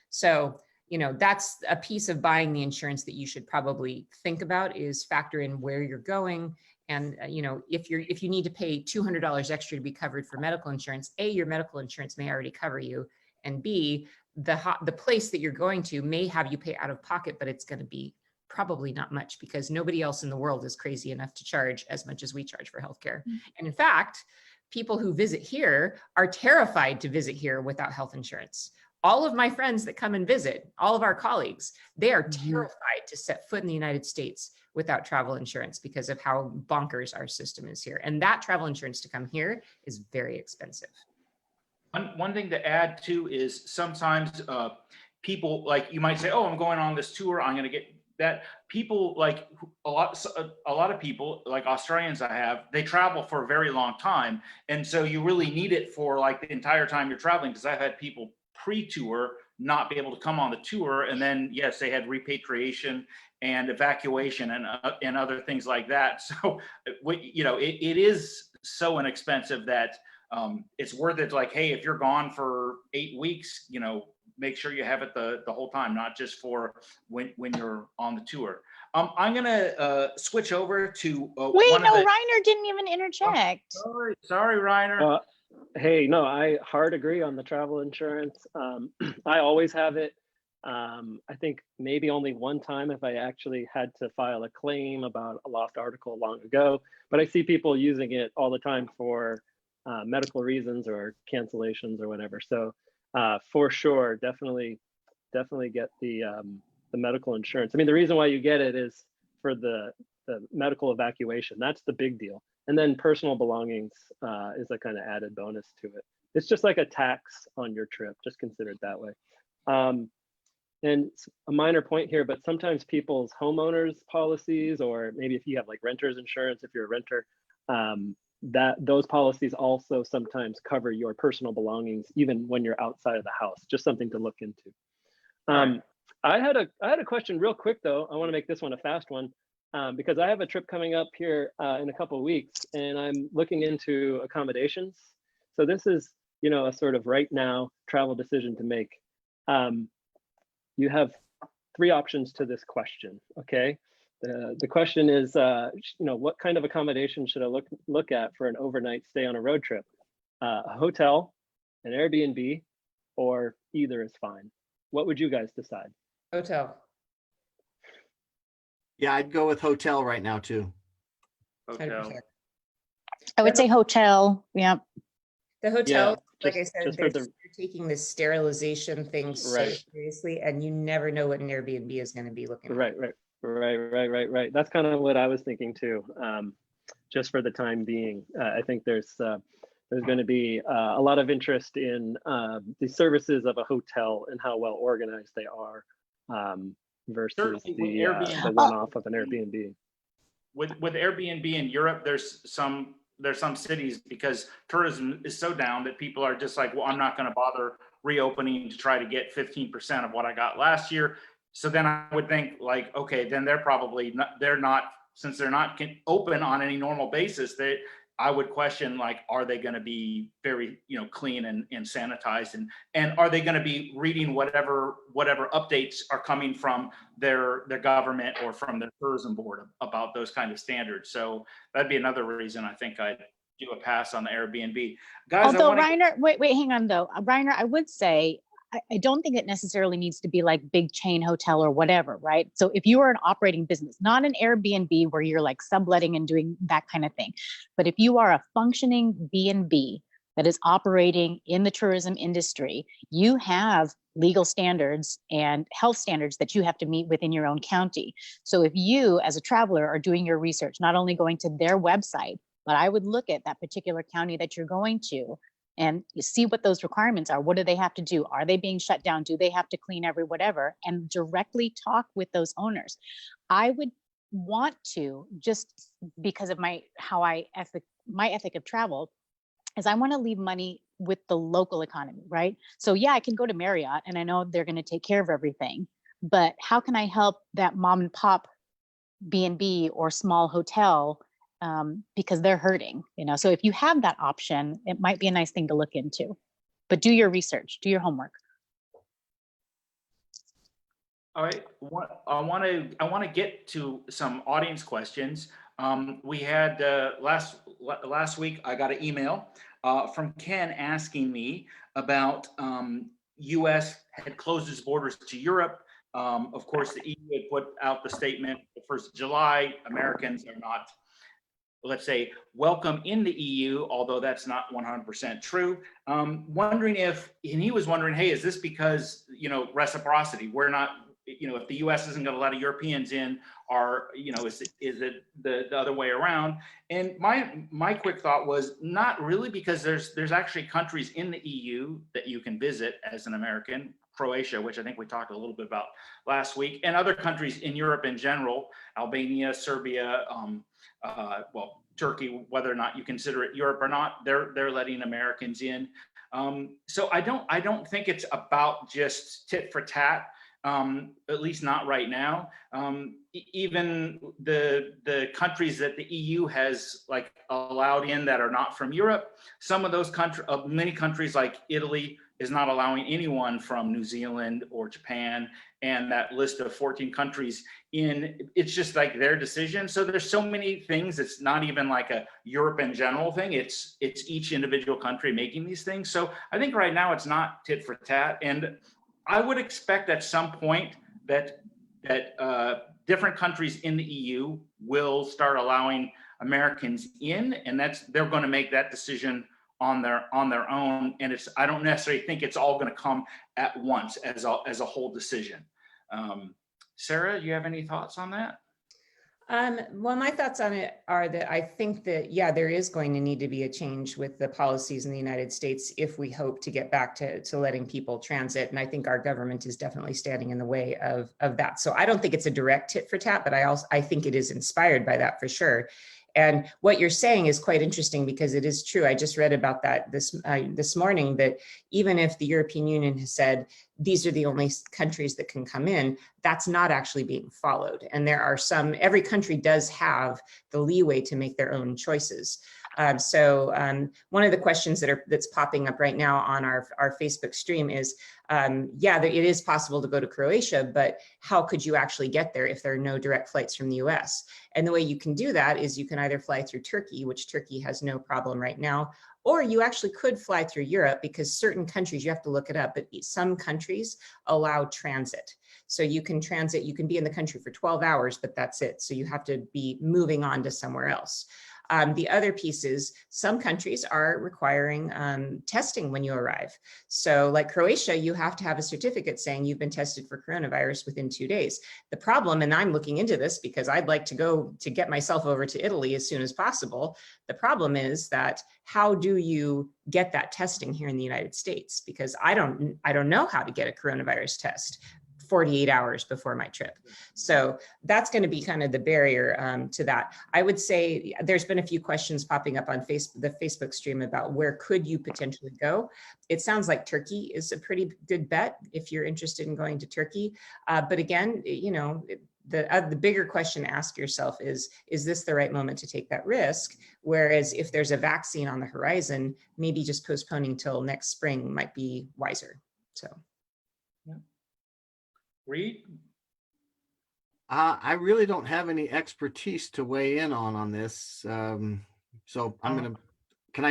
So, you know, that's a piece of buying the insurance that you should probably think about, is factor in where you're going. And, you know, if you need to pay $200 extra to be covered for medical insurance, A, your medical insurance may already cover you, and B, the place that you're going to may have you pay out of pocket, but it's going to be probably not much, because nobody else in the world is crazy enough to charge as much as we charge for healthcare. And in fact, people who visit here are terrified to visit here without health insurance. All of my friends that come and visit, all of our colleagues, they are terrified to set foot in the United States without travel insurance because of how bonkers our system is here. And that travel insurance to come here is very expensive. One thing to add too is sometimes people, like, you might say, oh, I'm going on this tour, I'm going to get that. People, like a lot of people, like Australians I have, they travel for a very long time. And so you really need it for like the entire time you're traveling, because I've had people pre-tour not be able to come on the tour. And then, yes, they had repatriation and evacuation and other things like that. So, you know, it is so inexpensive that it's worth it. Like, hey, if you're gone for 8 weeks, you know, make sure you have it the whole time, not just for when you're on the tour. I'm gonna switch over to wait, no, Reiner didn't even interject. Oh, sorry, Reiner. Hey, no, I hard agree on the travel insurance. I always have it. I think maybe only one time if I actually had to file a claim about a lost article long ago, but I see people using it all the time for medical reasons or cancellations or whatever. So for sure, definitely get the medical insurance. I mean, the reason why you get it is for the medical evacuation. That's the big deal. And then personal belongings is a kind of added bonus to it. It's just like a tax on your trip, just consider it that way. And a minor point here, but sometimes people's homeowners policies, or maybe if you have like renter's insurance, if you're a renter, that those policies also sometimes cover your personal belongings, even when you're outside of the house. Just something to look into. I had a question real quick though. I want to make this one a fast one. Because I have a trip coming up here in a couple of weeks, and I'm looking into accommodations. So this is, you know, a sort of right now travel decision to make. You have 3 options to this question, okay? The question is, you know, what kind of accommodation should I look at for an overnight stay on a road trip? A hotel, an Airbnb, or either is fine. What would you guys decide? Hotel. Yeah, I'd go with hotel right now too. Hotel. 100%. I would say hotel. Yeah. The hotel, Yeah, like I said, just for you're taking this sterilization thing so Right. seriously, and you never know what an Airbnb is going to be looking like. Right. That's kind of what I was thinking too. Just for the time being, I think there's going to be a lot of interest in the services of a hotel and how well organized they are. Versus the one-off of an Airbnb. With Airbnb in Europe, there's some cities, because tourism is so down that people are just like, well, I'm not going to bother reopening to try to get 15% of what I got last year. So then I would think like, okay, then they're probably not, since they're not open on any normal basis, I would question, like, are they going to be very, clean and sanitized, and are they going to be reading whatever updates are coming from their government or from their tourism board about those kind of standards? So that'd be another reason I think I'd do a pass on the Airbnb. Guys, Although Reiner, wait, hang on though. Reiner, I would say, I don't think it necessarily needs to be like big chain hotel or whatever, right? So if you are an operating business, not an Airbnb where you're like subletting and doing that kind of thing, but if you are a functioning B&B that is operating in the tourism industry, you have legal standards and health standards that you have to meet within your own county. So if you as a traveler are doing your research, not only going to their website, but I would look at that particular county that you're going to and you see what those requirements are. What do they have to do? Are they being shut down? Do they have to clean every whatever? And directly talk with those owners. I would want to, just because of my ethic of travel, is I want to leave money with the local economy, right? So yeah, I can go to Marriott and I know they're going to take care of everything, but how can I help that mom and pop B&B or small hotel, because they're hurting, So if you have that option, it might be a nice thing to look into. But do your research, do your homework. All right, I want to get to some audience questions. We had last week, I got an email from Ken asking me about U.S. had closed its borders to Europe. Of course, the EU had put out the statement the 1st of July, Americans are not, let's say, welcome in the EU, although that's not 100% true. Wondering if, and he was wondering, hey, is this because, reciprocity? We're not, if the US isn't going to let Europeans in, or, is it the other way around? And my quick thought was not really, because there's actually countries in the EU that you can visit as an American, Croatia, which I think we talked a little bit about last week, and other countries in Europe in general, Albania, Serbia, Turkey, whether or not you consider it Europe or not, they're letting Americans in. So I don't think it's about just tit for tat, at least not right now. Even the countries that the EU has like allowed in that are not from Europe, some of those many countries like Italy is not allowing anyone from New Zealand or Japan, and that list of 14 countries in, it's just like their decision. So there's so many things, it's not even like a Europe in general thing, it's each individual country making these things. So I think right now it's not tit for tat, and I would expect at some point that different countries in the EU will start allowing Americans in, and they're going to make that decision on their own. And I don't necessarily think it's all going to come at once as a whole decision. Sarah, do you have any thoughts on that? Well, my thoughts on it are that I think that, yeah, there is going to need to be a change with the policies in the United States if we hope to get back to letting people transit. And I think our government is definitely standing in the way of that. So I don't think it's a direct tit for tat, but I think it is inspired by that for sure. And what you're saying is quite interesting, because it is true. I just read about that this morning, that even if the European Union has said these are the only countries that can come in, that's not actually being followed. And there are every country does have the leeway to make their own choices. So one of the questions that's popping up right now on our Facebook stream is, yeah, it is possible to go to Croatia, but how could you actually get there if there are no direct flights from the US? And the way you can do that is you can either fly through Turkey, which Turkey has no problem right now, or you actually could fly through Europe, because certain countries, you have to look it up, but some countries allow transit. So you can transit, you can be in the country for 12 hours, but that's it. So you have to be moving on to somewhere else. The other piece is some countries are requiring testing when you arrive. So like Croatia, you have to have a certificate saying you've been tested for coronavirus within 2 days. The problem, and I'm looking into this because I'd like to go to get myself over to Italy as soon as possible. The problem is that how do you get that testing here in the United States? Because I don't know how to get a coronavirus test 48 hours before my trip. So that's going to be kind of the barrier to that. I would say there's been a few questions popping up on the Facebook stream about where could you potentially go. It sounds like Turkey is a pretty good bet if you're interested in going to Turkey. But again, the bigger question to ask yourself is this the right moment to take that risk? Whereas if there's a vaccine on the horizon, maybe just postponing till next spring might be wiser. So. Yeah. Reid? I really don't have any expertise to weigh in on this. So I'm gonna, can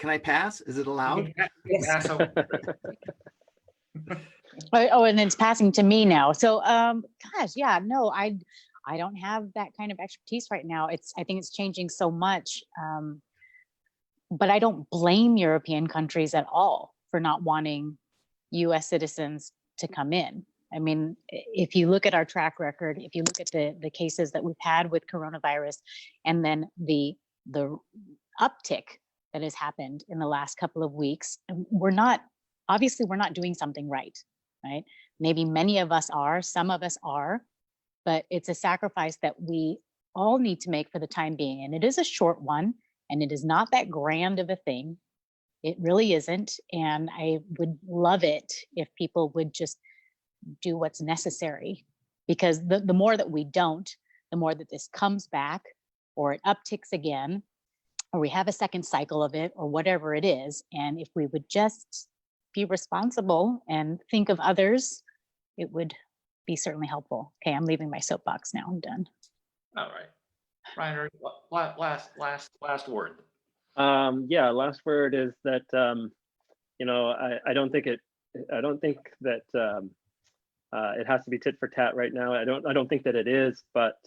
I pass? Is it allowed? Yes. Pass over. Oh, and it's passing to me now. So, gosh, yeah, no, I don't have that kind of expertise right now. I think it's changing so much. But I don't blame European countries at all for not wanting US citizens to come in. I mean, if you look at our track record, if you look at the cases that we've had with coronavirus, and then the uptick that has happened in the last couple of weeks, we're not doing something right? Maybe many of us are, some of us are, but it's a sacrifice that we all need to make for the time being. And it is a short one, and it is not that grand of a thing. It really isn't. And I would love it if people would just do what's necessary, because the more that we don't, the more that this comes back, or it upticks again, or we have a second cycle of it, or whatever it is. And if we would just be responsible and think of others, it would be certainly helpful. Okay, I'm leaving my soapbox now. I'm done. All right. Reiner, last word. Yeah, last word is that I don't think that it has to be tit for tat right now. I don't think that it is, but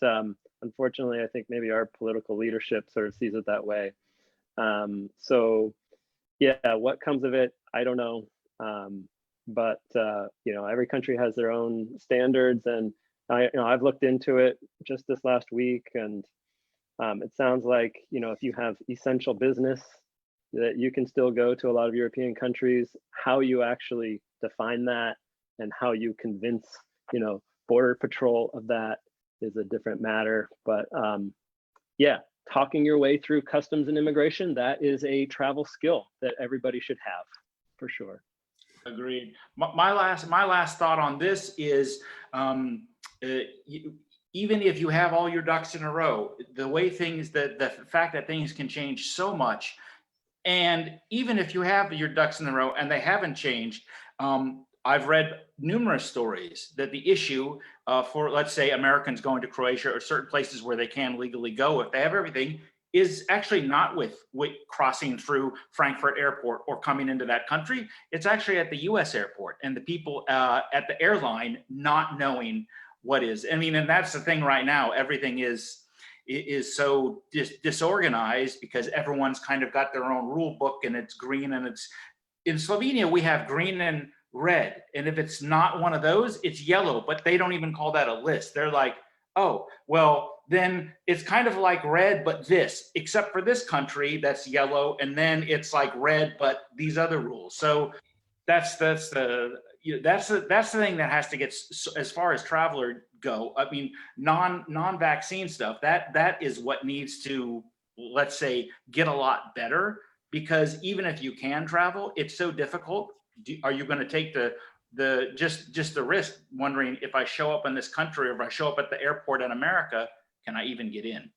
unfortunately, I think maybe our political leadership sort of sees it that way. So yeah, what comes of it, I don't know. But every country has their own standards, and I've looked into it just this last week, and it sounds like if you have essential business, that you can still go to a lot of European countries. How you actually define that and how you convince border patrol of that is a different matter. But yeah, talking your way through customs and immigration, that is a travel skill that everybody should have, for sure. Agreed. My last thought on this is, even if you have all your ducks in a row, the fact that things can change so much, and even if you have your ducks in a row and they haven't changed, I've read numerous stories that the issue for, let's say, Americans going to Croatia or certain places where they can legally go, if they have everything, is actually not with crossing through Frankfurt Airport or coming into that country. It's actually at the US airport, and the people at the airline not knowing what is. I mean, and that's the thing right now. Everything is so disorganized because everyone's kind of got their own rule book, and it's green, and it's in Slovenia we have green and red, and if it's not one of those, it's yellow, but they don't even call that a list. They're like, oh, well, then it's kind of like red, but this, except for this country that's yellow, and then it's like red, but these other rules. So that's the thing that has to get, as far as traveler go. I mean, non-vaccine stuff, that is what needs to, let's say, get a lot better, because even if you can travel, it's so difficult. Are you going to take just the risk, wondering if I show up in this country, or if I show up at the airport in America, can I even get in?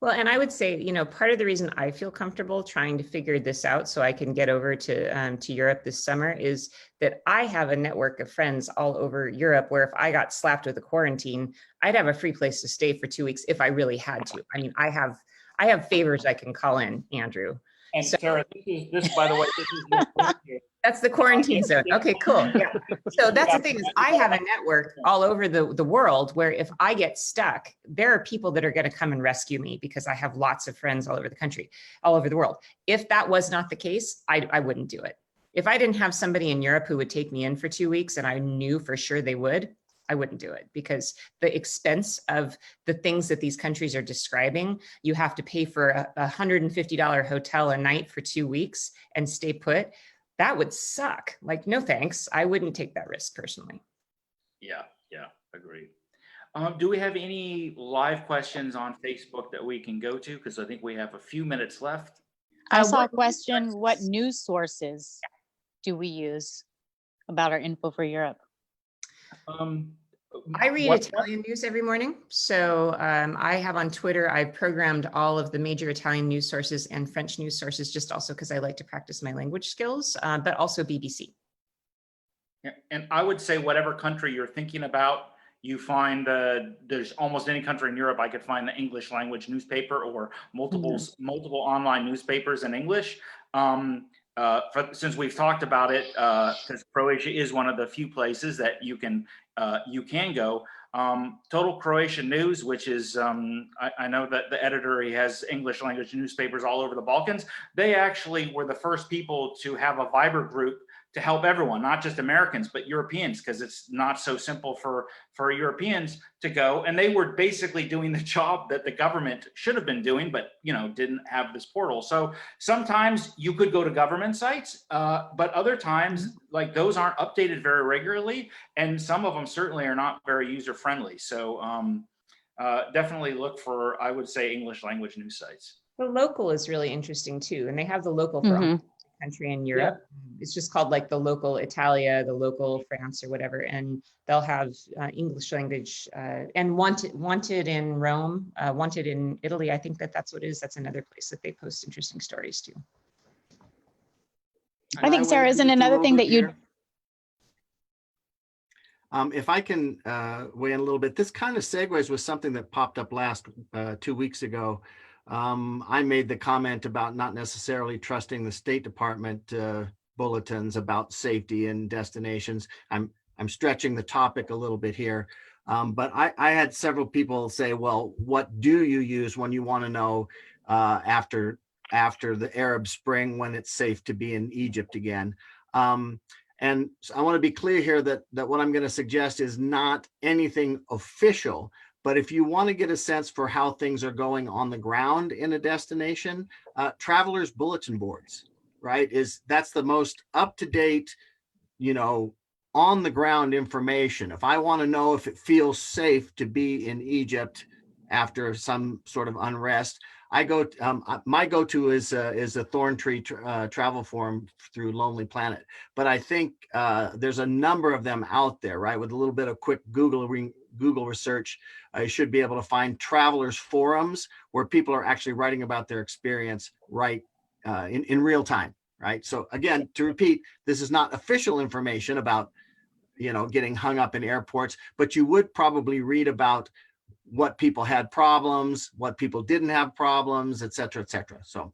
Well, and I would say, part of the reason I feel comfortable trying to figure this out so I can get over to Europe this summer is that I have a network of friends all over Europe where if I got slapped with a quarantine, I'd have a free place to stay for 2 weeks if I really had to. I mean, I have favors I can call in, Andrew. And so, Sarah, this by the way, this is that's the quarantine zone. Okay, cool. Yeah. So that's the thing, is I have a network all over the world where if I get stuck, there are people that are going to come and rescue me because I have lots of friends all over the country, all over the world. If that was not the case, I wouldn't do it. If I didn't have somebody in Europe who would take me in for 2 weeks and I knew for sure they would, I wouldn't do it, because the expense of the things that these countries are describing, you have to pay for a $150 hotel a night for 2 weeks and stay put. That would suck. Like, no thanks. I wouldn't take that risk personally. Yeah, agreed. Do we have any live questions on Facebook that we can go to? Because I think we have a few minutes left. I saw a question: what news sources do we use about our info for Europe? I read What- Italian news every morning. So I have on Twitter, I've programmed all of the major Italian news sources and French news sources, just also because I like to practice my language skills, but also BBC. Yeah, and I would say whatever country you're thinking about, you find there's almost any country in Europe I could find the English language newspaper or multiple online newspapers in English. Since we've talked about it, because Croatia is one of the few places that you can go. Total Croatian News, which is I know that the editor, he has English language newspapers all over the Balkans. They actually were the first people to have a Viber group to help everyone, not just Americans, but Europeans, because it's not so simple for Europeans to go. And they were basically doing the job that the government should have been doing, but didn't have this portal. So sometimes you could go to government sites, but other times, like, those aren't updated very regularly, and some of them certainly are not very user friendly. So definitely look for, I would say, English language news sites. The local is really interesting too, and they have the local for almost every country in Europe. It's just called like the local Italia, the local France, or whatever, and they'll have English language and wanted in Rome, wanted in Italy. I think that's what it is. That's another place that they post interesting stories to. I think, Sarah, isn't another thing that you. If I can weigh in a little bit, this kind of segues with something that popped up last 2 weeks ago. I made the comment about not necessarily trusting the State Department bulletins about safety and destinations. I'm stretching the topic a little bit here, but I had several people say, "Well, what do you use when you want to know after the Arab Spring when it's safe to be in Egypt again?" And so I want to be clear here that what I'm going to suggest is not anything official. But if you want to get a sense for how things are going on the ground in a destination, travelers' bulletin boards, right? That's the most up-to-date, on the ground information. If I want to know if it feels safe to be in Egypt after some sort of unrest, I go. My go-to is a Thorntree travel forum through Lonely Planet. But I think there's a number of them out there, right? With a little bit of quick Google research, you should be able to find travelers forums where people are actually writing about their experience right in real time, right? So again, to repeat, this is not official information about getting hung up in airports, but you would probably read about what people had problems, what people didn't have problems, et cetera, et cetera. So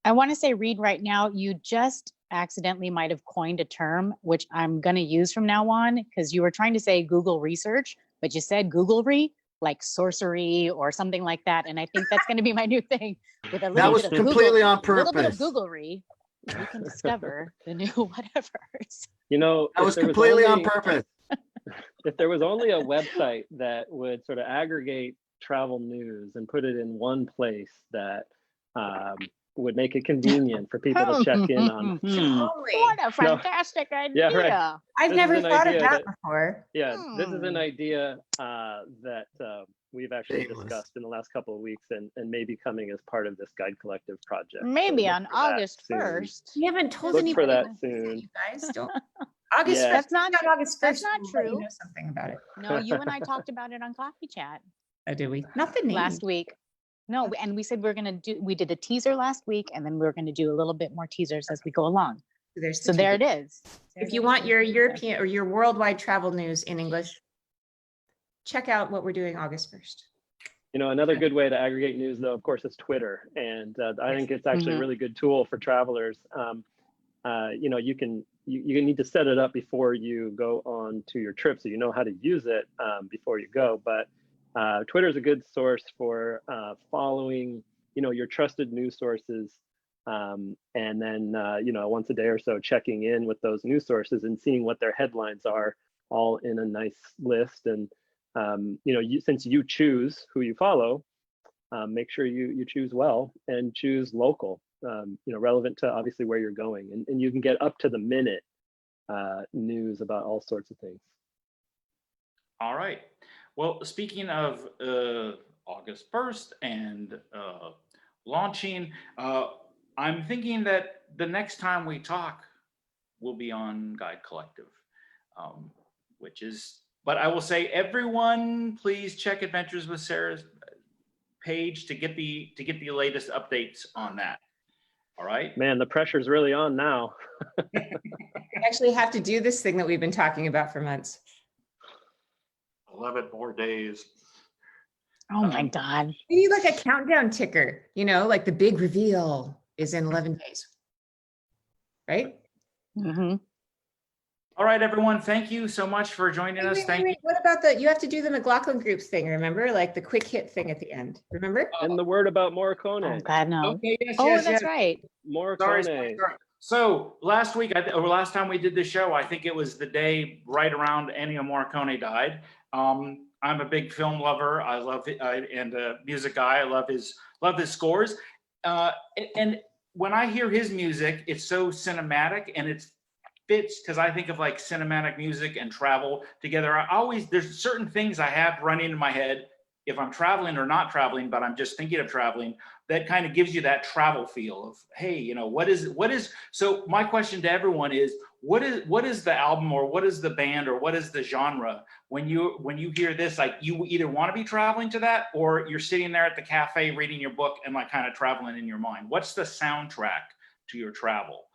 I want to say, Reid, right now, you just accidentally might have coined a term, which I'm going to use from now on, because you were trying to say Google research, but you said Googlery, like sorcery or something like that. And I think that's going to be my new thing. With a little that was bit of completely Google, on purpose. A little bit of Googlery, we can discover the new whatever. That was completely on purpose. If there was only a website that would sort of aggregate travel news and put it in one place that would make it convenient for people to check in on. What a fantastic idea. Yeah, right. I've never thought of that before. Yeah, this is an idea that we've actually discussed in the last couple of weeks and may be coming as part of this Guide Collective project. Maybe so on August 1st. We haven't told Look anybody for that soon. soon. You guys don't. August 1st. That's not August 1st. That's not true. You know something about it. No, you and I talked about it on Coffee Chat. Oh, did we? Not the name. Last week. No, and we said we did a teaser last week, and then we're going to do a little bit more teasers as we go along. So there it is. If you want your European or your worldwide travel news in English, check out what we're doing August 1st. Another good way to aggregate news, though, of course, is Twitter. And I think it's actually a really good tool for travelers. You need to set it up before you go on to your trip, so you know how to use it before you go. But Twitter is a good source for following, your trusted news sources, and then once a day or so checking in with those news sources and seeing what their headlines are, all in a nice list. And since you choose who you follow, make sure you choose well and choose local. Relevant to obviously where you're going, and you can get up to the minute news about all sorts of things. All right. Well, speaking of August 1st and launching, I'm thinking that the next time we talk will be on Guide Collective, which is, But I will say, everyone, please check Adventures with Sarah's page to get the latest updates on that. All right. Man, the pressure's really on now. We actually have to do this thing that we've been talking about for months. 11 more days. Oh my God. We need like a countdown ticker, you know, like the big reveal is in 11 days. Right? Mm-hmm. All right, everyone. Thank you so much for joining us. Thank you. What about you have to do the McLaughlin Groups thing, remember? Like the quick hit thing at the end, remember? And the word about Morricone. Oh God, no. Okay, yes, Oh, yes, that's yes. right. Morricone. Sorry. So last week, or last time we did this show, I think it was the day right around Ennio Morricone died. I'm a big film lover. I love it, and a music guy. I love his scores. And when I hear his music, it's so cinematic, and it fits because I think of like cinematic music and travel together. There's certain things I have running in my head if I'm traveling or not traveling, but I'm just thinking of traveling, that kind of gives you that travel feel of, hey, you know, what is, so my question to everyone is, what is the album, or what is the band, or what is the genre when you hear this? Like, you either want to be traveling to that, or you're sitting there at the cafe reading your book and like kind of traveling in your mind. What's the soundtrack to your travel,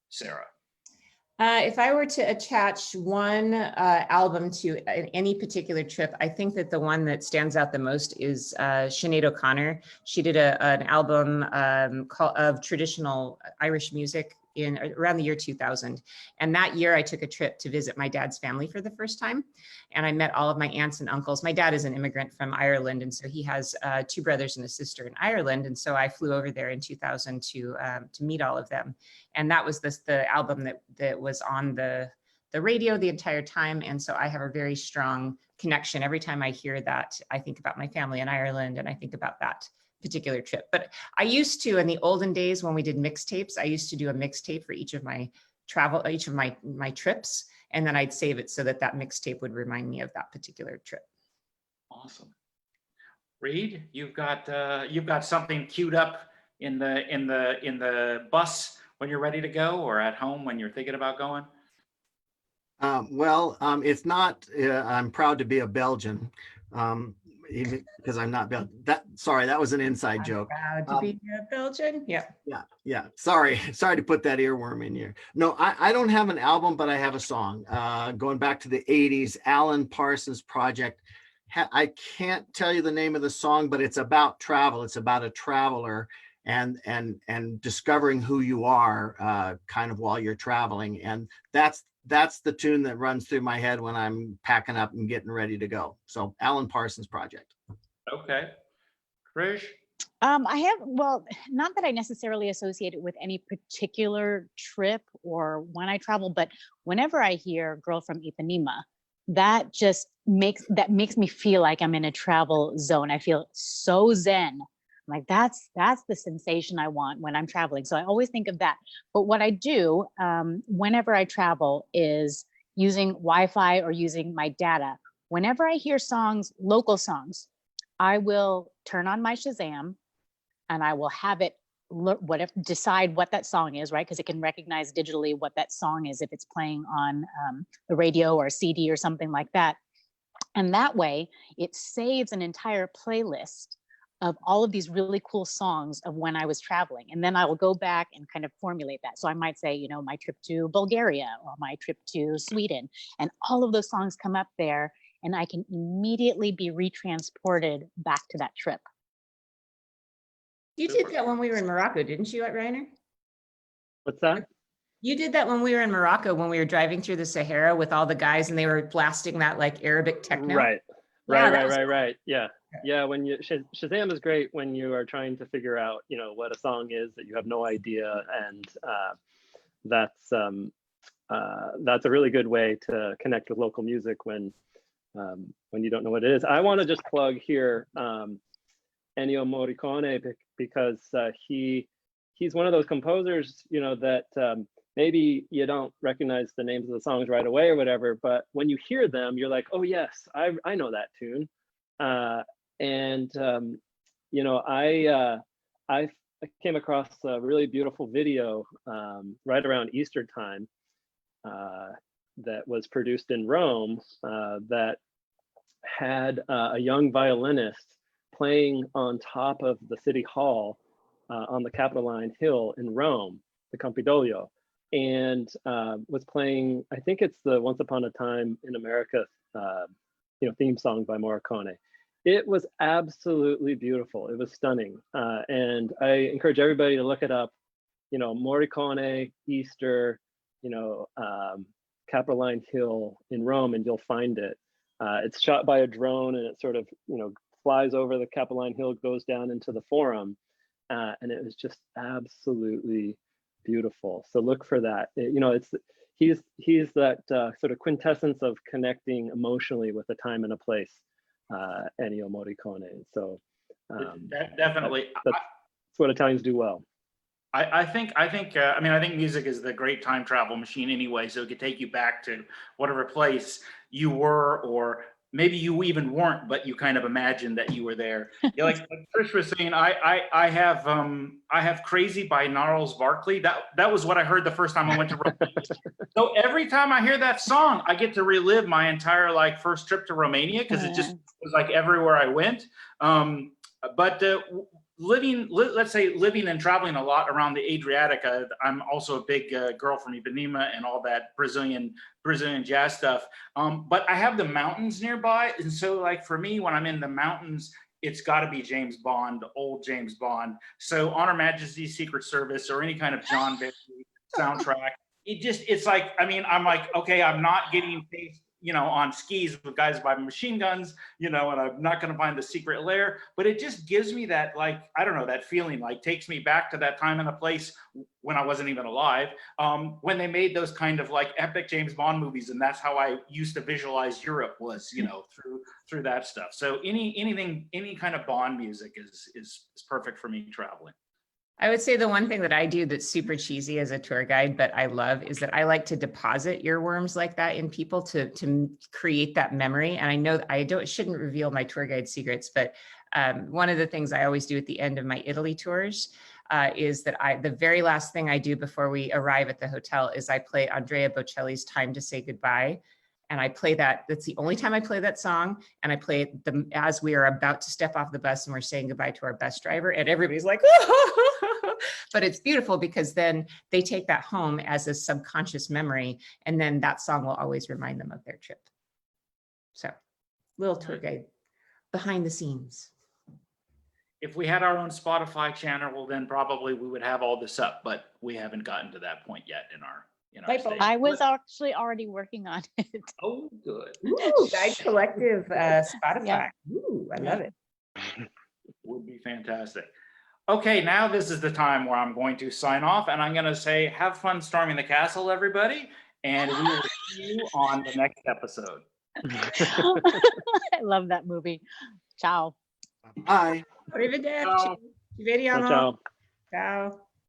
Sarah? If I were to attach one album to any particular trip, I think that the one that stands out the most is Sinead O'Connor. She did an album of traditional Irish music around the year 2000. And that year I took a trip to visit my dad's family for the first time. And I met all of my aunts and uncles. My dad is an immigrant from Ireland. And so he has 2 brothers and a sister in Ireland. And so I flew over there in 2000 to meet all of them. And that was the album that was on the radio the entire time. And so I have a very strong connection. Every time I hear that, I think about my family in Ireland, and I think about that particular trip. But I used to, in the olden days when we did mixtapes, I used to do a mixtape for each of my trips, and then I'd save it so that mixtape would remind me of that particular trip. Awesome. Reid, you've got something queued up in the bus when you're ready to go, or at home when you're thinking about going? It's not. I'm proud to be a Belgian, even because I'm not Belgian. Sorry, that was an inside joke. Proud to be a Belgian. Yeah. Yeah. Sorry to put that earworm in here. No, I don't have an album, but I have a song. Going back to the '80s, Alan Parsons Project. I can't tell you the name of the song, but it's about travel. It's about a traveler and discovering who you are kind of while you're traveling. And that's the tune that runs through my head when I'm packing up and getting ready to go. So Alan Parsons Project. Okay. Trish? Well, not that I necessarily associate it with any particular trip or when I travel, but whenever I hear Girl from Ipanema, that just makes me feel like I'm in a travel zone. I feel so zen. Like that's the sensation I want when I'm traveling. So I always think of that. But what I do whenever I travel is using Wi-Fi or using my data. Whenever I hear songs, local songs, I will turn on my Shazam and I will have it decide what that song is, right? Because it can recognize digitally what that song is if it's playing on the radio or a CD or something like that. And that way it saves an entire playlist of all of these really cool songs of when I was traveling. And then I will go back and kind of formulate that. So I might say, you know, my trip to Bulgaria or my trip to Sweden, and all of those songs come up there, and I can immediately be retransported back to that trip. You did that when we were in Morocco, didn't you, Reiner? What's that? You did that when we were in Morocco, when we were driving through the Sahara with all the guys and they were blasting that like Arabic techno. Right. Yeah. Yeah. When Shazam is great when you are trying to figure out, you know, what a song is that you have no idea, and that's a really good way to connect with local music when you don't know what it is. I want to just plug here Ennio Morricone because he's one of those composers, you know, that maybe you don't recognize the names of the songs right away or whatever, but when you hear them, you're like, oh yes, I know that tune. You know, I came across a really beautiful video right around Easter time that was produced in Rome that had a young violinist playing on top of the city hall on the Capitoline Hill in Rome, the Campidoglio, and was playing, I think it's the Once Upon a Time in America, theme song by Morricone. It was absolutely beautiful. It was stunning. And I encourage everybody to look it up, Morricone, Easter, Capitoline Hill in Rome, and you'll find it. It's shot by a drone, and it sort of, flies over the Capitoline Hill, goes down into the Forum, and it was just absolutely beautiful. So look for that. He's that sort of quintessence of connecting emotionally with a time and a place, Ennio Morricone. So Definitely. That's what Italians do well. I think music is the great time travel machine anyway. So it could take you back to whatever place you were, or maybe you even weren't, but you kind of imagined that you were there. Like Trish was saying, I have Crazy by Gnarls Barkley. That was what I heard the first time I went to Romania. So every time I hear that song, I get to relive my entire first trip to Romania, because it just was like everywhere I went. Living and traveling a lot around the Adriatic, I'm also a big girl from Ipanema and all that Brazilian jazz stuff. But I have the mountains nearby, and so for me, when I'm in the mountains, it's got to be James Bond, old James Bond. So On Her Majesty's Secret Service or any kind of John Barry soundtrack. I'm like, okay, I'm not getting faced, on skis with guys by machine guns, and I'm not going to find the secret lair, but it just gives me that, I don't know, that feeling, takes me back to that time and a place when I wasn't even alive, when they made those kind of epic James Bond movies. And that's how I used to visualize Europe, was, through that stuff. So any kind of Bond music is perfect for me traveling. I would say the one thing that I do that's super cheesy as a tour guide, but I love, is that I like to deposit earworms like that in people to create that memory. And I know shouldn't reveal my tour guide secrets, but one of the things I always do at the end of my Italy tours is that the very last thing I do before we arrive at the hotel is I play Andrea Bocelli's Time to Say Goodbye. And I play that. That's the only time I play that song. And I play it as we are about to step off the bus and we're saying goodbye to our bus driver. And everybody's like, but it's beautiful, because then they take that home as a subconscious memory. And then that song will always remind them of their trip. So little tour guide behind the scenes. If we had our own Spotify channel, well, then probably we would have all this up, but we haven't gotten to that point yet in our stage. I was actually already working on it. Oh, good. Ooh, Guide Collective Spotify. Yeah. Ooh, I love it. Would be fantastic. Okay, now this is the time where I'm going to sign off, and I'm going to say, have fun storming the castle, everybody, and we will see you on the next episode. I love that movie. Ciao. Bye. Arrivederci. Ciao. Ci vediamo. Ciao. Ciao.